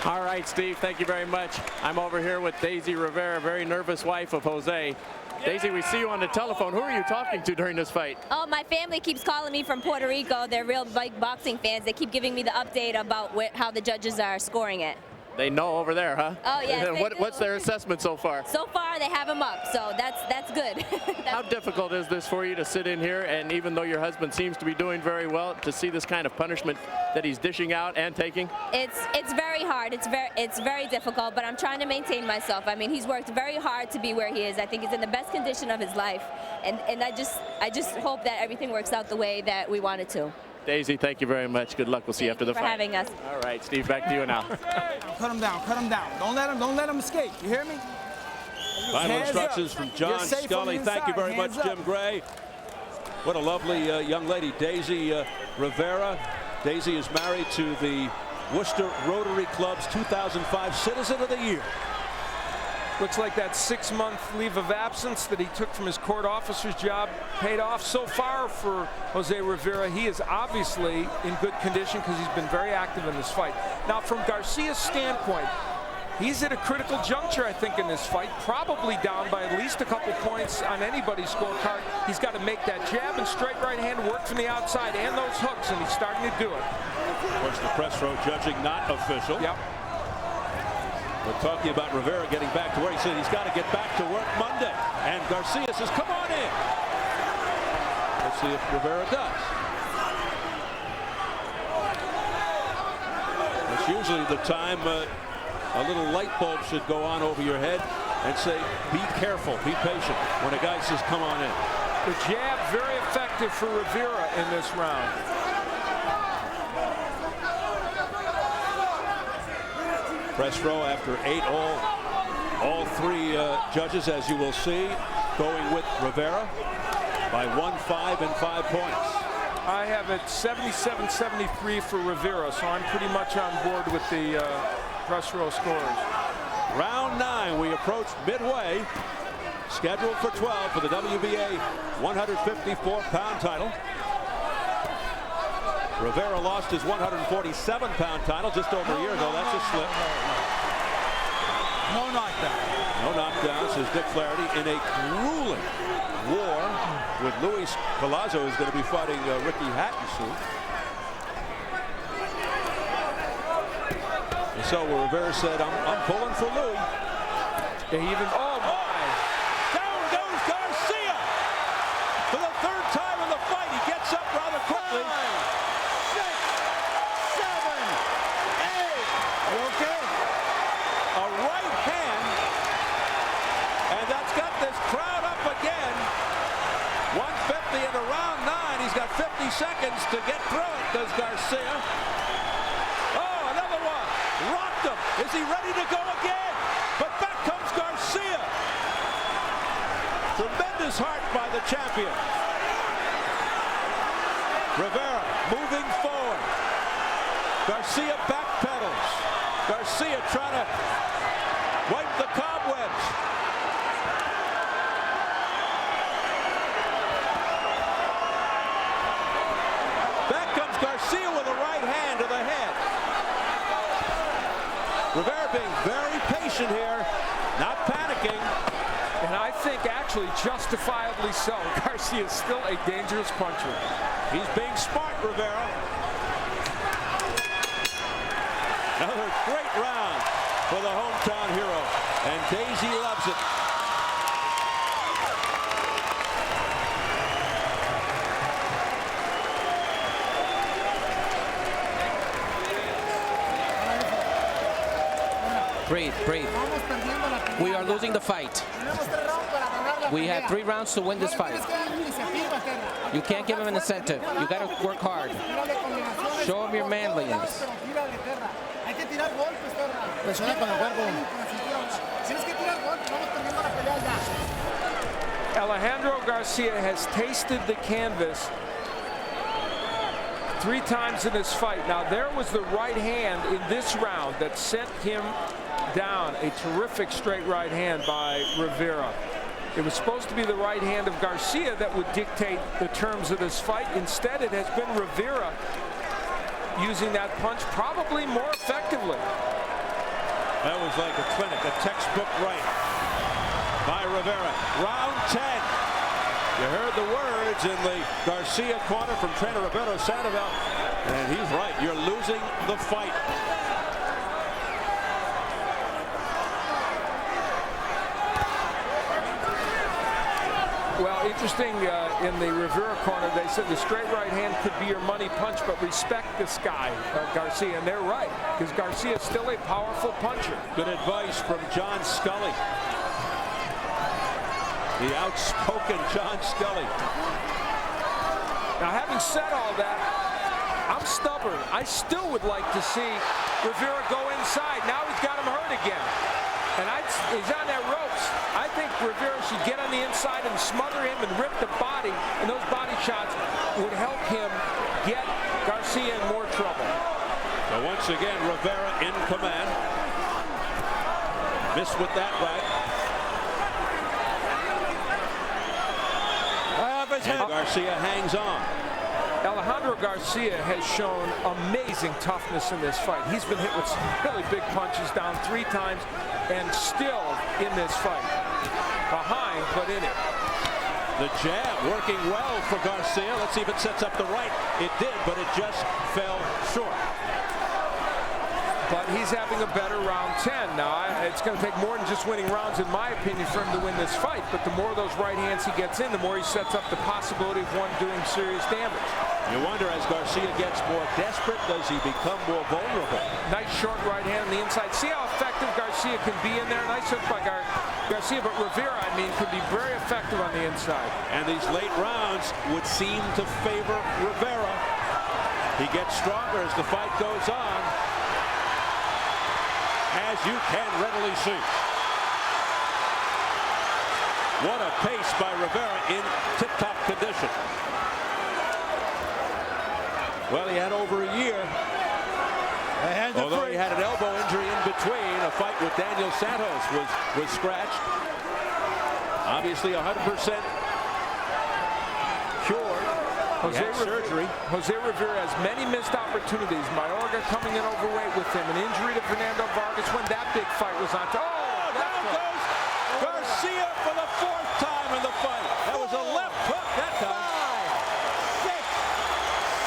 All right, Steve, thank you very much. I'm over here with Daisy Rivera, very nervous wife of Jose. Daisy, we see you on the telephone. Who are you talking to during this fight? Oh, my family keeps calling me from Puerto Rico. They're real big boxing fans. They keep giving me the update about how the judges are scoring it. They know over there, huh? Oh, yes. What's their assessment so far? So far, they have him up, so that's good. How difficult is this for you to sit in here, and even though your husband seems to be doing very well, to see this kind of punishment that he's dishing out and taking? It's very hard. It's very difficult, but I'm trying to maintain myself. I mean, he's worked very hard to be where he is. I think he's in the best condition of his life, and I just hope that everything works out the way that we want it to. Daisy, thank you very much. Good luck. We'll see you after the fight. Thank you for having us. All right, Steve, back to you now. Cut him down. Cut him down. Don't let him escape. You hear me? Final instructions from John Scully. Thank you very much, Jim Gray. What a lovely young lady, Daisy Rivera. Daisy is married to the Worcester Rotary Club's 2005 Citizen of the Year. Looks like that 6-month leave of absence that he took from his court officer's job paid off so far for Jose Rivera. He is obviously in good condition because he's been very active in this fight. Now, from Garcia's standpoint, he's at a critical juncture, I think, in this fight. Probably down by at least a couple points on anybody's scorecard. He's got to make that jab and straight right hand work from the outside and those hooks, and he's starting to do it. Of course, the press row judging not official. Yep. We're talking about Rivera getting back to where he said he's got to get back to work Monday. And Garcia says, come on in. Let's see if Rivera does. It's usually the time a little light bulb should go on over your head and say, be careful, be patient, when a guy says, come on in. The jab very effective for Rivera in this round. Press row after 8, all 3 judges, as you will see, going with Rivera by 1, 5, and 5 points. I have it 77-73 for Rivera, so I'm pretty much on board with the press row scores. Round 9, we approach midway, scheduled for 12 for the WBA 154-pound title. Rivera lost his 147-pound title just over a year ago. That's a slip. No knockdown. No knockdowns, says Dick Flaherty, in a grueling war with Luis Collazo, who's going to be fighting Ricky Hatton soon. And so Rivera said, I'm pulling for Louis. He even, oh my! Down goes Garcia! For the 3rd time in the fight, he gets up rather quickly. 5, 6, 7, 8. You okay? A right hand 50 seconds to get through it, does Garcia. Oh, another one. Rocked him. Is he ready to go again? But back comes Garcia. Tremendous heart by the champion. Rivera moving forward. Garcia backpedals. Garcia trying to wipe the cobwebs. Back comes Garcia with a right hand to the head. Rivera being very patient here, not panicking. And I think actually justifiably so. Garcia is still a dangerous puncher. He's being smart, Rivera. Another great round for the hometown hero. And Daisy loves it. Breathe, breathe. We are losing the fight. We had 3 rounds to win this fight. You can't give him an incentive. You got to work hard. Show him your manliness. Alejandro Garcia has tasted the canvas 3 times in this fight. Now, there was the right hand in this round that sent him down. A terrific straight right hand by Rivera. It was supposed to be the right hand of Garcia that would dictate the terms of this fight. Instead, it has been Rivera using that punch probably more effectively. That was like a clinic, a textbook right by Rivera. Round 10. You heard the words in the Garcia corner from trainer Roberto Sandoval, and he's right. You're losing the fight. Well, interesting, in the Rivera corner, they said the straight right hand could be your money punch, but respect this guy, Garcia, and they're right, because Garcia is still a powerful puncher. Good advice from John Scully. The outspoken John Scully. Now, having said all that, I'm stubborn. I still would like to see Rivera go inside. Now he's got him hurt again. And he's on that ropes. I think Rivera should get on the inside and smother him and rip the body, and those body shots would help him get Garcia in more trouble. So once again, Rivera in command. Missed with that right. And Garcia hangs on. Alejandro Garcia has shown amazing toughness in this fight. He's been hit with some really big punches, down 3 times, and still in this fight. Behind, but in it. The jab working well for Garcia. Let's see if it sets up the right. It did, but it just fell short. But he's having a better round 10. Now, it's going to take more than just winning rounds, in my opinion, for him to win this fight. But the more of those right hands he gets in, the more he sets up the possibility of one doing serious damage. You wonder, as Garcia gets more desperate, does he become more vulnerable? Nice short right hand on the inside. See how effective Garcia can be in there? Nice hook by Garcia, but Rivera, I mean, can be very effective on the inside. And these late rounds would seem to favor Rivera. He gets stronger as the fight goes on, as you can readily see. What a pace by Rivera in tip-top condition. Well, he had over a year. Although he had an elbow injury in between, a fight with Daniel Santos was scratched. Obviously 100% cured. Surgery. Jose Rivera has many missed opportunities. Mayorga coming in overweight with him. An injury to Fernando Vargas when that big fight was on. Oh, down goes Garcia for the 4th time in the fight. That was a left hook that time. 5, 6,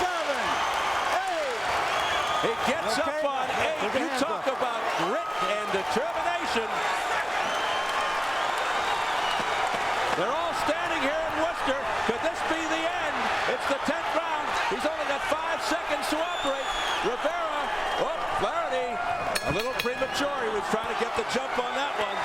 7, 8. He gets up on 8. You talk about grit and determination. They're all standing here in Worcester. Could this be the end? It's the 10th round. He's only got 5 seconds to operate. Rivera, clarity. A little premature. He was trying to get the jump on that one.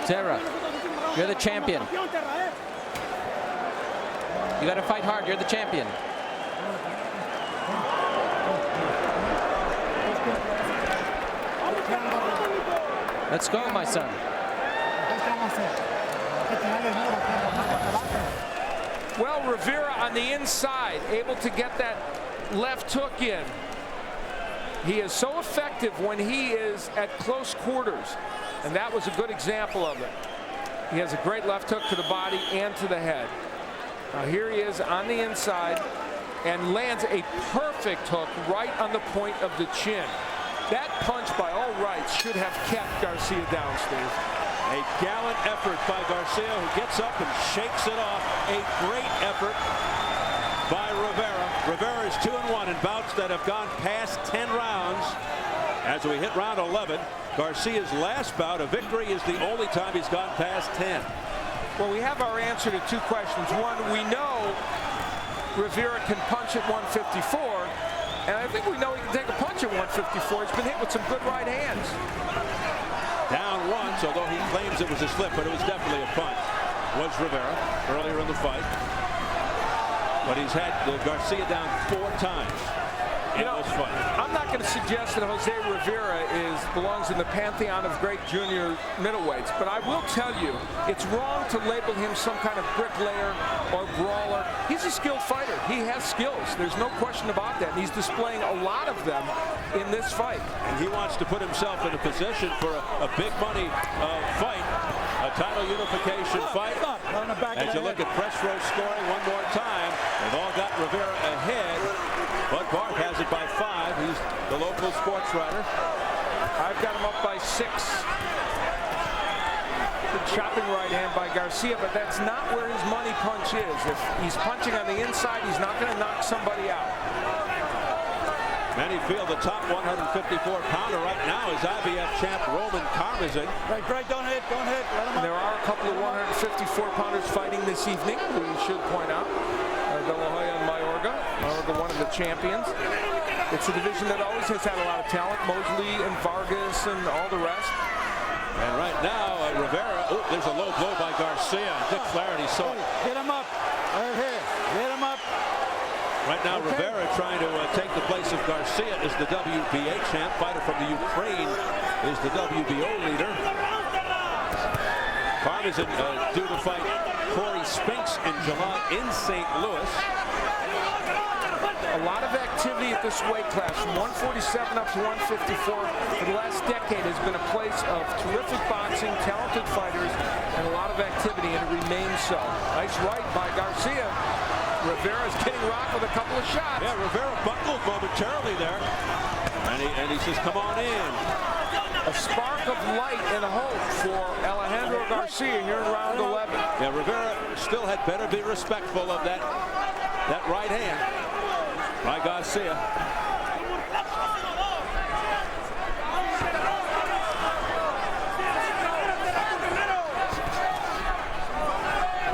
Terra, you're the champion. You got to fight hard. You're the champion. Let's go, my son. Well, Rivera on the inside, able to get that left hook in. He is so effective when he is at close quarters, and that was a good example of it. He has a great left hook to the body and to the head. Now here he is on the inside and lands a perfect hook right on the point of the chin. That punch, by all rights, should have kept Garcia down, Steve. A gallant effort by Garcia, who gets up and shakes it off. A great effort by Rivera. Rivera is 2-1 in bouts that have gone past 10 rounds. As we hit round 11, Garcia's last bout, a victory, is the only time he's gone past 10. Well, we have our answer to two questions. One, we know Rivera can punch at 154, and I think we know he can take a punch at 154. He's been hit with some good right hands. Down once, although he claims it was a slip, but it was definitely a punch. Was Rivera earlier in the fight. But he's had Garcia down 4 times in this fight. I'm not going to suggest that Jose Rivera belongs in the pantheon of great junior middleweights, but I will tell you, it's wrong to label him some kind of bricklayer or brawler. He's a skilled fighter. He has skills. There's no question about that. And he's displaying a lot of them in this fight. And he wants to put himself in a position for a big money fight, a title unification fight. As you look at press row scoring one more time, they've all got Rivera ahead. But Barth has it by 5. He's the local sports writer. I've got him up by 6. Good chopping right hand by Garcia, but that's not where his money punch is. If he's punching on the inside, he's not going to knock somebody out. Many feel the top 154-pounder right now is IBF champ Roman Karmazin. Great, don't hit, don't hit. There are a couple of 154-pounders fighting this evening, we should point out. De La Hoya and Mayorga, one of the champions. It's a division that always has had a lot of talent. Mosley and Vargas and all the rest. And right now, Rivera, there's a low blow by Garcia. Dick Flaherty saw it. Get him up. Right here. Get him up. Right now, Rivera trying to take the place of Garcia is the WBA champ. Fighter from the Ukraine is the WBO leader. Karmazin due to fight Corey Spinks in July in St. Louis. A lot of activity at this weight class, from 147 up to 154 for the last decade, has been a place of terrific boxing, talented fighters, and a lot of activity, and it remains so. Nice right by Garcia. Rivera's getting rocked with a couple of shots. Yeah, Rivera buckled momentarily there, and he says, come on in. A spark of light and hope for Alejandro Garcia here in round 11. Yeah, Rivera still had better be respectful of that right hand by Garcia.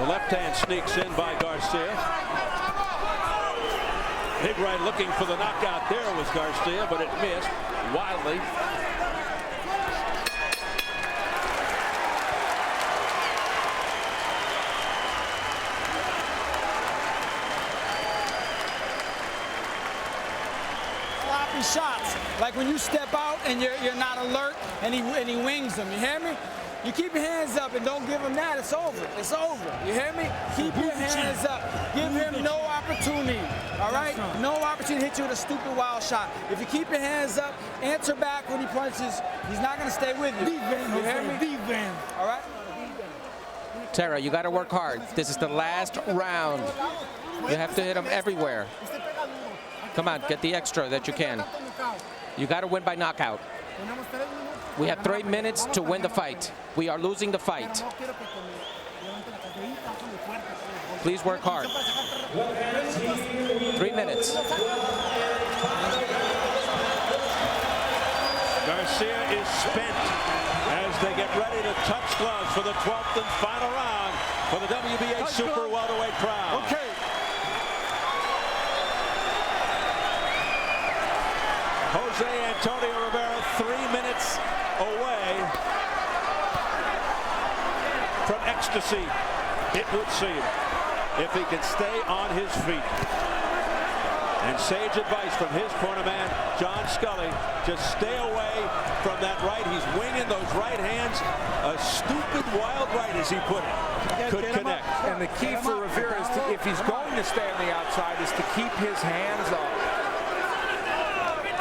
The left hand sneaks in by Garcia. Big right looking for the knockout there was Garcia, but it missed wildly. Shots like when you step out and you're not alert and he wings them. You hear me? You keep your hands up and don't give him that. It's over. It's over. You hear me? Keep your hands up. Give him no opportunity. All right? No opportunity to hit you with a stupid wild shot. If you keep your hands up, answer back when he punches. He's not going to stay with you. You hear me? All right? Terra, you got to work hard. This is the last round. You have to hit him everywhere. Come on, get the extra that you can. You got to win by knockout. We have 3 minutes to win the fight. We are losing the fight. Please work hard. 3 minutes. Garcia is spent as they get ready to touch gloves for the 12th and final round for the WBA Super Welterweight crown. Okay. Jose Antonio Rivera 3 minutes away from ecstasy, it would seem, if he can stay on his feet. And sage advice from his corner man, John Scully, just stay away from that right. He's winging those right hands. A stupid wild right, as he put it, could connect. And the key for Rivera is, if he's going to stay on the outside, is to keep his hands up.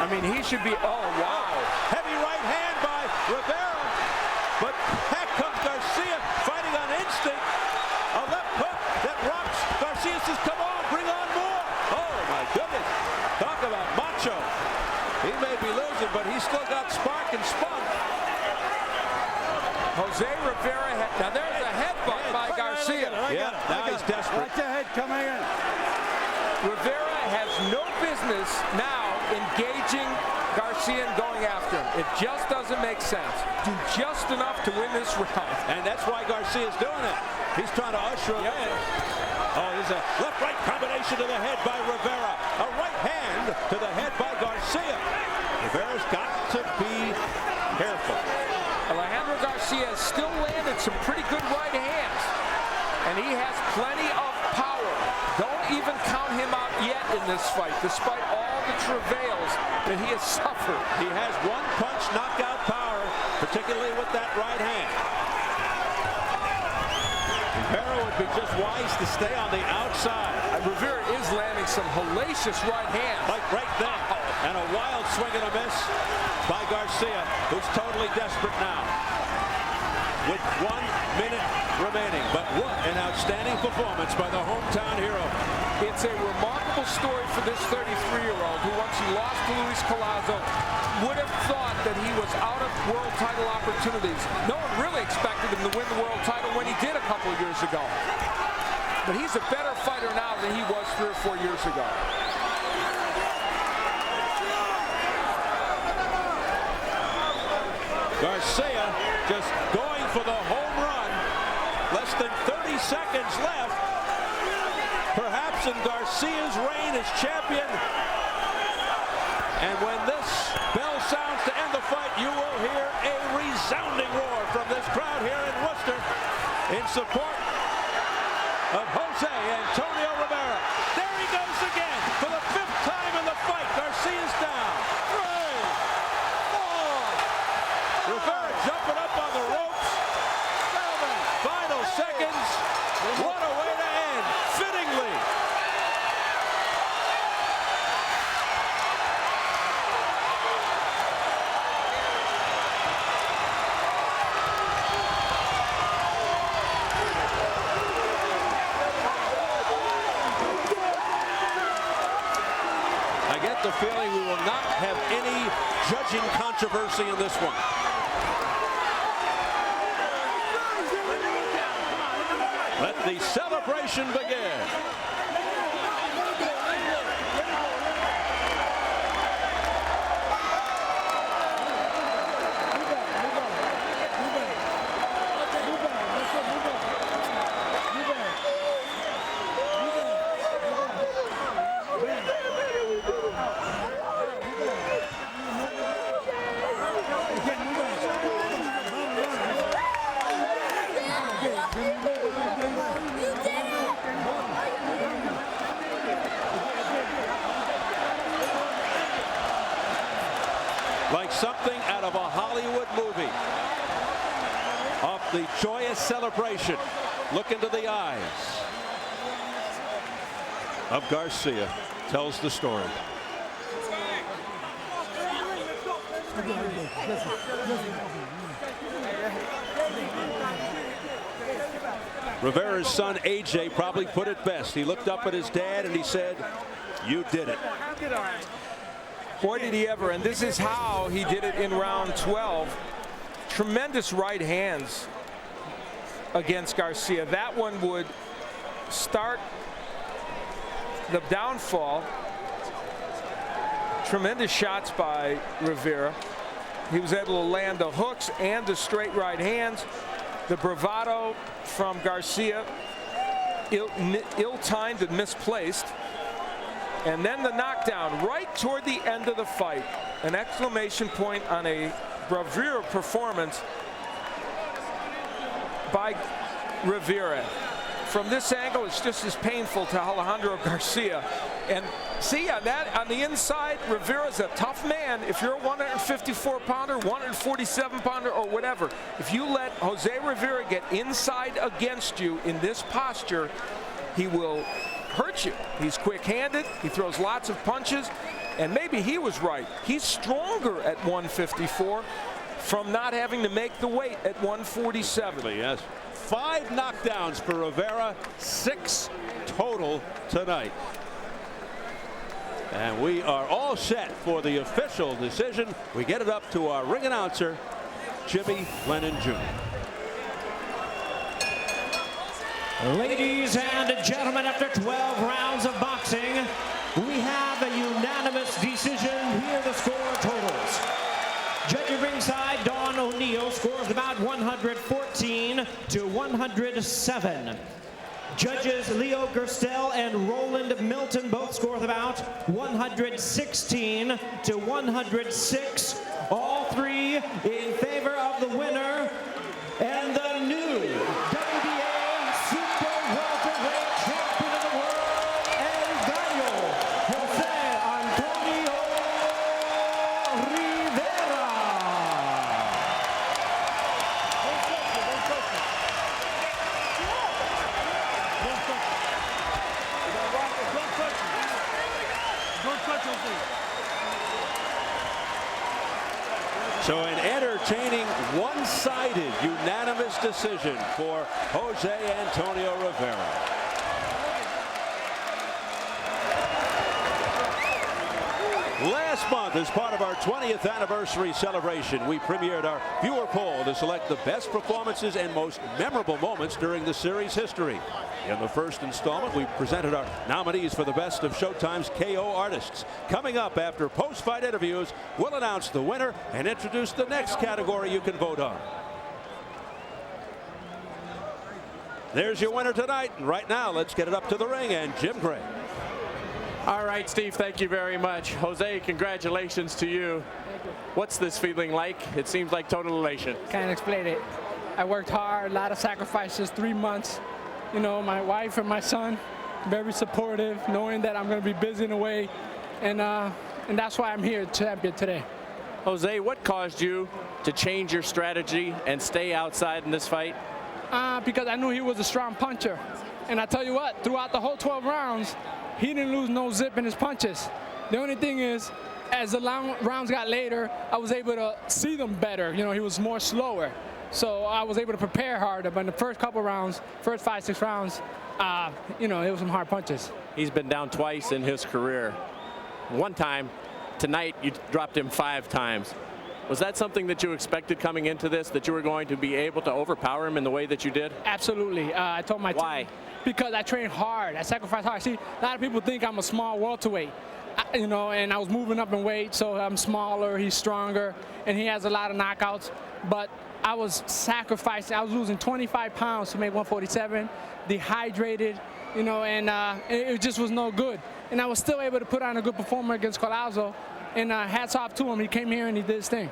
I mean, he should be, oh, wow. Heavy right hand by Rivera. But back comes Garcia, fighting on instinct. A left hook that rocks. Garcia says, come on, bring on more. Oh, my goodness. Talk about macho. He may be losing, but he's still got spark and spunk. Jose Rivera, now there's a headbutt by Garcia. Yeah, now he's desperate. Watch your head coming in. Rivera has no business now engaging Garcia and going after him. It just doesn't make sense. Do just enough to win this round. And that's why Garcia's doing it. He's trying to usher him in. Oh, there's a left-right combination to the head by Rivera. A right hand to the head by Garcia. Rivera's got to be careful. Alejandro Garcia has still landed some pretty good right hands. And he has plenty of power. Don't even count him out yet in this fight, despite all the travails that he has suffered. He has one punch knockout power, particularly with that right hand. Rivera would be just wise to stay on the outside. Rivera is landing some hellacious right hands. Like right there. And a wild swing and a miss by Garcia, who's totally desperate now. With 1 minute remaining. But what an outstanding performance by the hometown hero. It's a remarkable story for this 33-year-old who, once he lost to Luis Collazo, would have thought that he was out of world title opportunities. No one really expected him to win the world title when he did a couple of years ago. But he's a better fighter now than he was 3 or 4 years ago. Garcia just going for the home run. Less than 30 seconds left. Perhaps in Garcia's reign as champion. And when this bell sounds to end the fight, you will hear a resounding roar from this crowd here in Worcester in support of Jose Antonio Rivera. There he goes again for the 5th time in the fight. Garcia's down. 3, 4. Rivera jumping up on the ropes. 7. Final seconds. What a way to end. Fittingly. I get the feeling we will not have any judging controversy in this one. Let the celebration begin. Like something out of a Hollywood movie. Of the joyous celebration. Look into the eyes of Garcia. Tells the story. Rivera's son AJ probably put it best. He looked up at his dad and he said, "You did it." Boy, did he ever, and this is how he did it in round 12. Tremendous right hands against Garcia. That one would start the downfall. Tremendous shots by Rivera. He was able to land the hooks and the straight right hands. The bravado from Garcia, ill-timed and misplaced. And then the knockdown right toward the end of the fight. An exclamation point on a bravura performance by Rivera. From this angle, it's just as painful to Alejandro Garcia. And see, on the inside, Rivera's a tough man. If you're a 154-pounder, 147-pounder, or whatever, if you let Jose Rivera get inside against you in this posture, he will hurt you. He's quick-handed. He throws lots of punches. And maybe he was right. He's stronger at 154 from not having to make the weight at 147. Yes. 5 knockdowns for Rivera, 6 total tonight. And we are all set for the official decision. We get it up to our ring announcer, Jimmy Lennon Jr. Ladies and gentlemen, after 12 rounds of boxing, we have a unanimous decision. Here are the score totals. Judging ringside, Don O'Neill scores about 114 to 107. Judges Leo Gerstel and Roland Milton both score about 116 to 106. All three in favor of the winner and the new WBA Super Welterweight Champion of the World, El Gallo, Jose Antonio Rivera. So an entertaining, one-sided, unanimous decision for Jose Antonio Rivera. Last month, as part of our 20th anniversary celebration, we premiered our viewer poll to select the best performances and most memorable moments during the series' history. In the first installment, we presented our nominees for the best of Showtime's KO artists. Coming up after post-fight interviews, we'll announce the winner and introduce the next category you can vote on. There's your winner tonight. And right now, let's get it up to the ring and Jim Gray. All right, Steve, thank you very much. Jose, congratulations to you. What's this feeling like? It seems like total elation. Can't explain it. I worked hard, a lot of sacrifices, 3 months. You know, my wife and my son, very supportive, knowing that I'm going to be busy in a way. And that's why I'm here, champion, today. Jose, what caused you to change your strategy and stay outside in this fight? Because I knew he was a strong puncher. And I tell you what, throughout the whole 12 rounds, he didn't lose no zip in his punches. The only thing is, as the rounds got later, I was able to see them better. You know, he was more slower. So I was able to prepare harder. But in the first couple rounds, first 5-6 rounds, you know, it was some hard punches. He's been down twice in his career. One time, tonight, you dropped him 5 times. Was that something that you expected coming into this, that you were going to be able to overpower him in the way that you did? Absolutely. I told my team. Why? Because I trained hard. I sacrificed hard. See, a lot of people think I'm a small welterweight, you know, and I was moving up in weight, so I'm smaller, he's stronger, and he has a lot of knockouts. But I was sacrificing. I was losing 25 pounds to make 147, dehydrated, you know, and it just was no good. And I was still able to put on a good performance against Collazo, and hats off to him. He came here and he did his thing.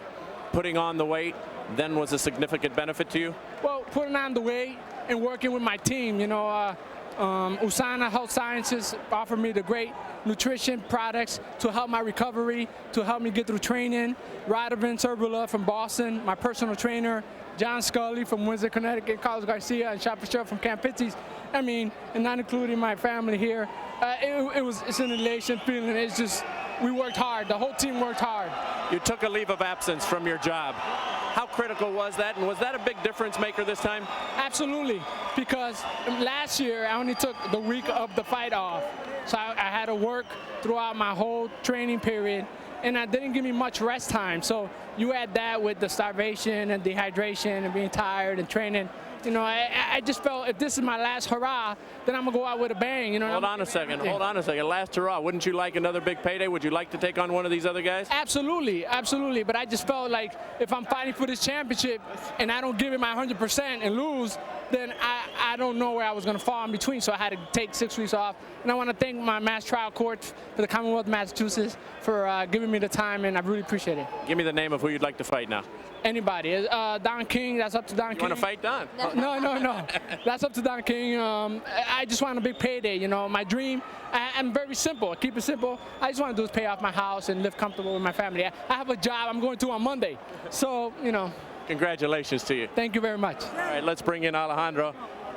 Putting on the weight then was a significant benefit to you? Well, putting on the weight and working with my team, you know, Usana Health Sciences offered me the great nutrition products to help my recovery, to help me get through training. Radovan Turbula from Boston, my personal trainer, John Scully from Windsor, Connecticut, Carlos Garcia, and Shop for from Camp Pitties. I mean, and not including my family here. It's an elation feeling. It's just, we worked hard. The whole team worked hard. You took a leave of absence from your job. How critical was that, and was that a big difference maker this time? Absolutely, because last year I only took the week of the fight off. So I had to work throughout my whole training period, and that didn't give me much rest time. So you add that with the starvation and dehydration and being tired and training, You know, I just felt if this is my last hurrah, then I'm gonna go out with a bang. You know. Hold on a second. Hold on a second. Last hurrah. Wouldn't you like another big payday? Would you like to take on one of these other guys? Absolutely, absolutely. But I just felt like if I'm fighting for this championship and I don't give it my 100% and lose, then I don't know where I was gonna fall in between. So I had to take 6 weeks off. And I want to thank my mass trial court for the Commonwealth of Massachusetts for giving me the time, and I really appreciate it. Give me the name of who you'd like to fight now. Anybody. Don King, that's up to Don King. You want to fight Don? No. That's up to Don King. I just want a big payday, you know. My dream, I'm very simple. I keep it simple. I just want to do is pay off my house and live comfortable with my family. I have a job I'm going to on Monday. So, you know. Congratulations to you. Thank you very much. All right, let's bring in Alejandro.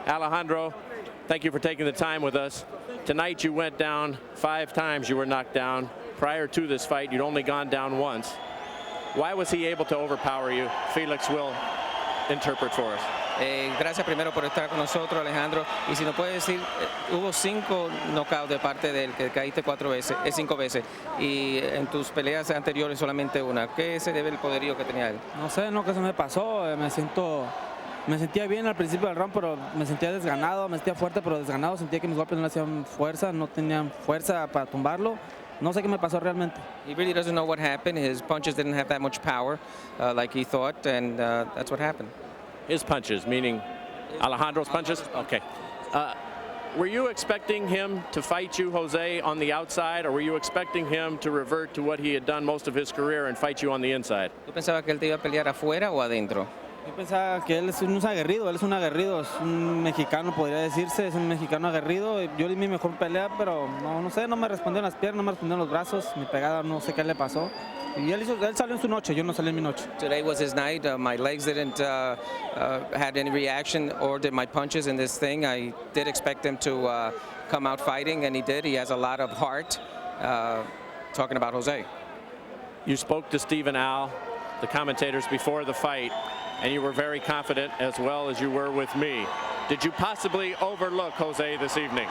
Alejandro, thank you for taking the time with us. Tonight you went down 5 times. You were knocked down. Prior to this fight, you'd only gone down once. Why was he able to overpower you? Felix will interpret for us. Gracias primero por estar con nosotros, Alejandro. Y si nos puede decir, hubo 5 knockouts de parte de él, que caíste 5 veces. Y en tus peleas anteriores solamente una. ¿Qué se debe el poderío que tenía él? No sé, no, que se me pasó. Me sentía bien al principio del round, pero me sentía desganado, me sentía fuerte, pero desganado. Sentía que mis golpes no le hacían fuerza, no tenían fuerza para tumbarlo. No sé qué me pasó realmente. He really doesn't know what happened. His punches didn't have that much power like he thought, and that's what happened. His punches, meaning Alejandro's punches? Okay. Were you expecting him to fight you, Jose, on the outside, or were you expecting him to revert to what he had done most of his career and fight you on the inside? ¿Tú pensabas que él te iba a pelear afuera o adentro? Yo pensaba que él es un aguerrido, es un mexicano, podría decirse, es un mexicano aguerrido. Yo di mi mejor pelea, pero no sé, no me respondieron las piernas, no me respondieron los brazos, mi pegada no sé qué le pasó. Y él salió en su noche, yo no salí en mi noche. Today was his night. My legs didn't had any reaction, or did my punches in this thing. I did expect him to come out fighting, and he did. He has a lot of heart. Talking about Jose. You spoke to Steve and Al, the commentators, before the fight, and you were very confident as well as you were with me. Did you possibly overlook Jose this evening?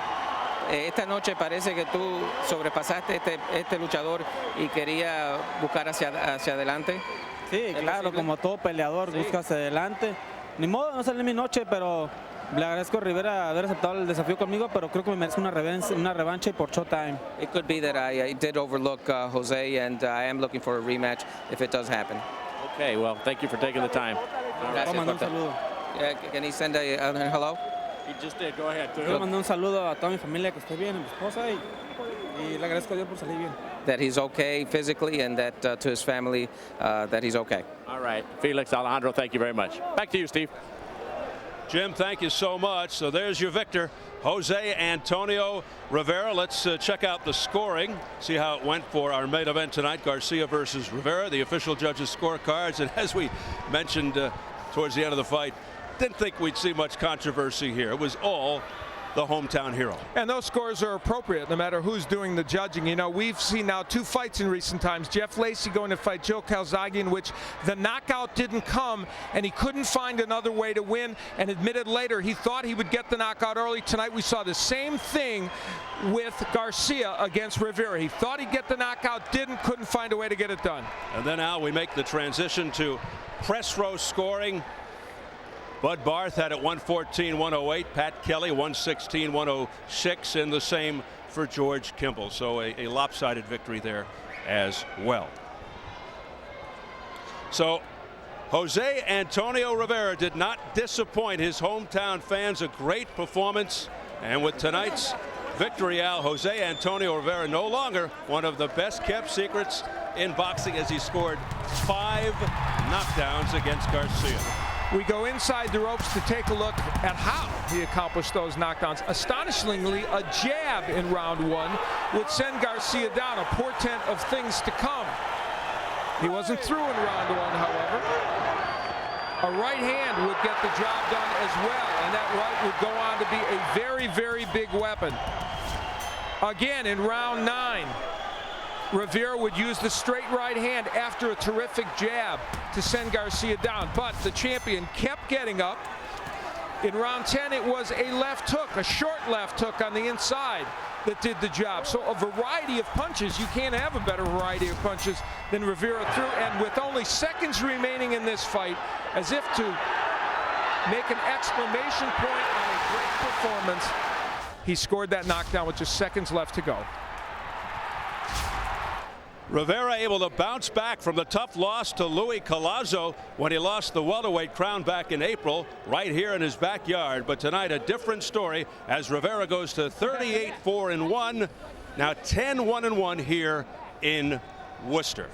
Esta noche parece que tú sobrepasaste este luchador y quería buscar hacia adelante. Sí, claro, como todo peleador busca hacia adelante. Ni modo, no salí en mi noche, pero le agradezco a Rivera haber aceptado el desafío conmigo, pero creo que me merece una revancha y por Showtime. It could be that I did overlook Jose, and I am looking for a rematch if it does happen. Okay, well, thank you for taking the time. Gracias. Un saludo. Can he send a hello? He just did. Go ahead. Quiero mandar un saludo a toda mi familia, que esté bien, a mi esposa, y le agradezco a Dios por salir bien. That he's okay physically, and that to his family, that he's okay. All right. Felix, Alejandro, thank you very much. Back to you, Steve. Jim, thank you so much. So there's your victor, Jose Antonio Rivera. Let's check out the scoring, see how it went for our main event tonight, Garcia versus Rivera, the official judges' scorecards. And as we mentioned towards the end of the fight, didn't think we'd see much controversy here. It was all the hometown hero. And those scores are appropriate no matter who's doing the judging. You know, we've seen now 2 fights in recent times. Jeff Lacey going to fight Joe Calzaghe, in which the knockout didn't come and he couldn't find another way to win, and admitted later he thought he would get the knockout early. Tonight we saw the same thing with Garcia against Rivera. He thought he'd get the knockout, couldn't find a way to get it done. And then now we make the transition to press row scoring. Bud Barth had it 114-108. Pat Kelly 116-106, and the same for George Kimball. So a lopsided victory there as well. So Jose Antonio Rivera did not disappoint his hometown fans. A great performance, and with tonight's victory, Al, Jose Antonio Rivera no longer one of the best kept secrets in boxing, as he scored 5 knockdowns against Garcia. We go inside the ropes to take a look at how he accomplished those knockdowns. Astonishingly, a jab in round 1 would send Garcia down, a portent of things to come. He wasn't through in round 1, however. A right hand would get the job done as well, and that right would go on to be a very, very big weapon. Again, in round 9, Rivera would use the straight right hand after a terrific jab to send Garcia down, but the champion kept getting up. In round 10, it was a left hook, a short left hook on the inside that did the job. So a variety of punches. You can't have a better variety of punches than Rivera threw, and with only seconds remaining in this fight, as if to make an exclamation point on a great performance. He scored that knockdown with just seconds left to go. Rivera able to bounce back from the tough loss to Louis Collazo when he lost the welterweight crown back in April, right here in his backyard. But tonight a different story as Rivera goes to 38-4-1, now 10-1-1 here in Worcester.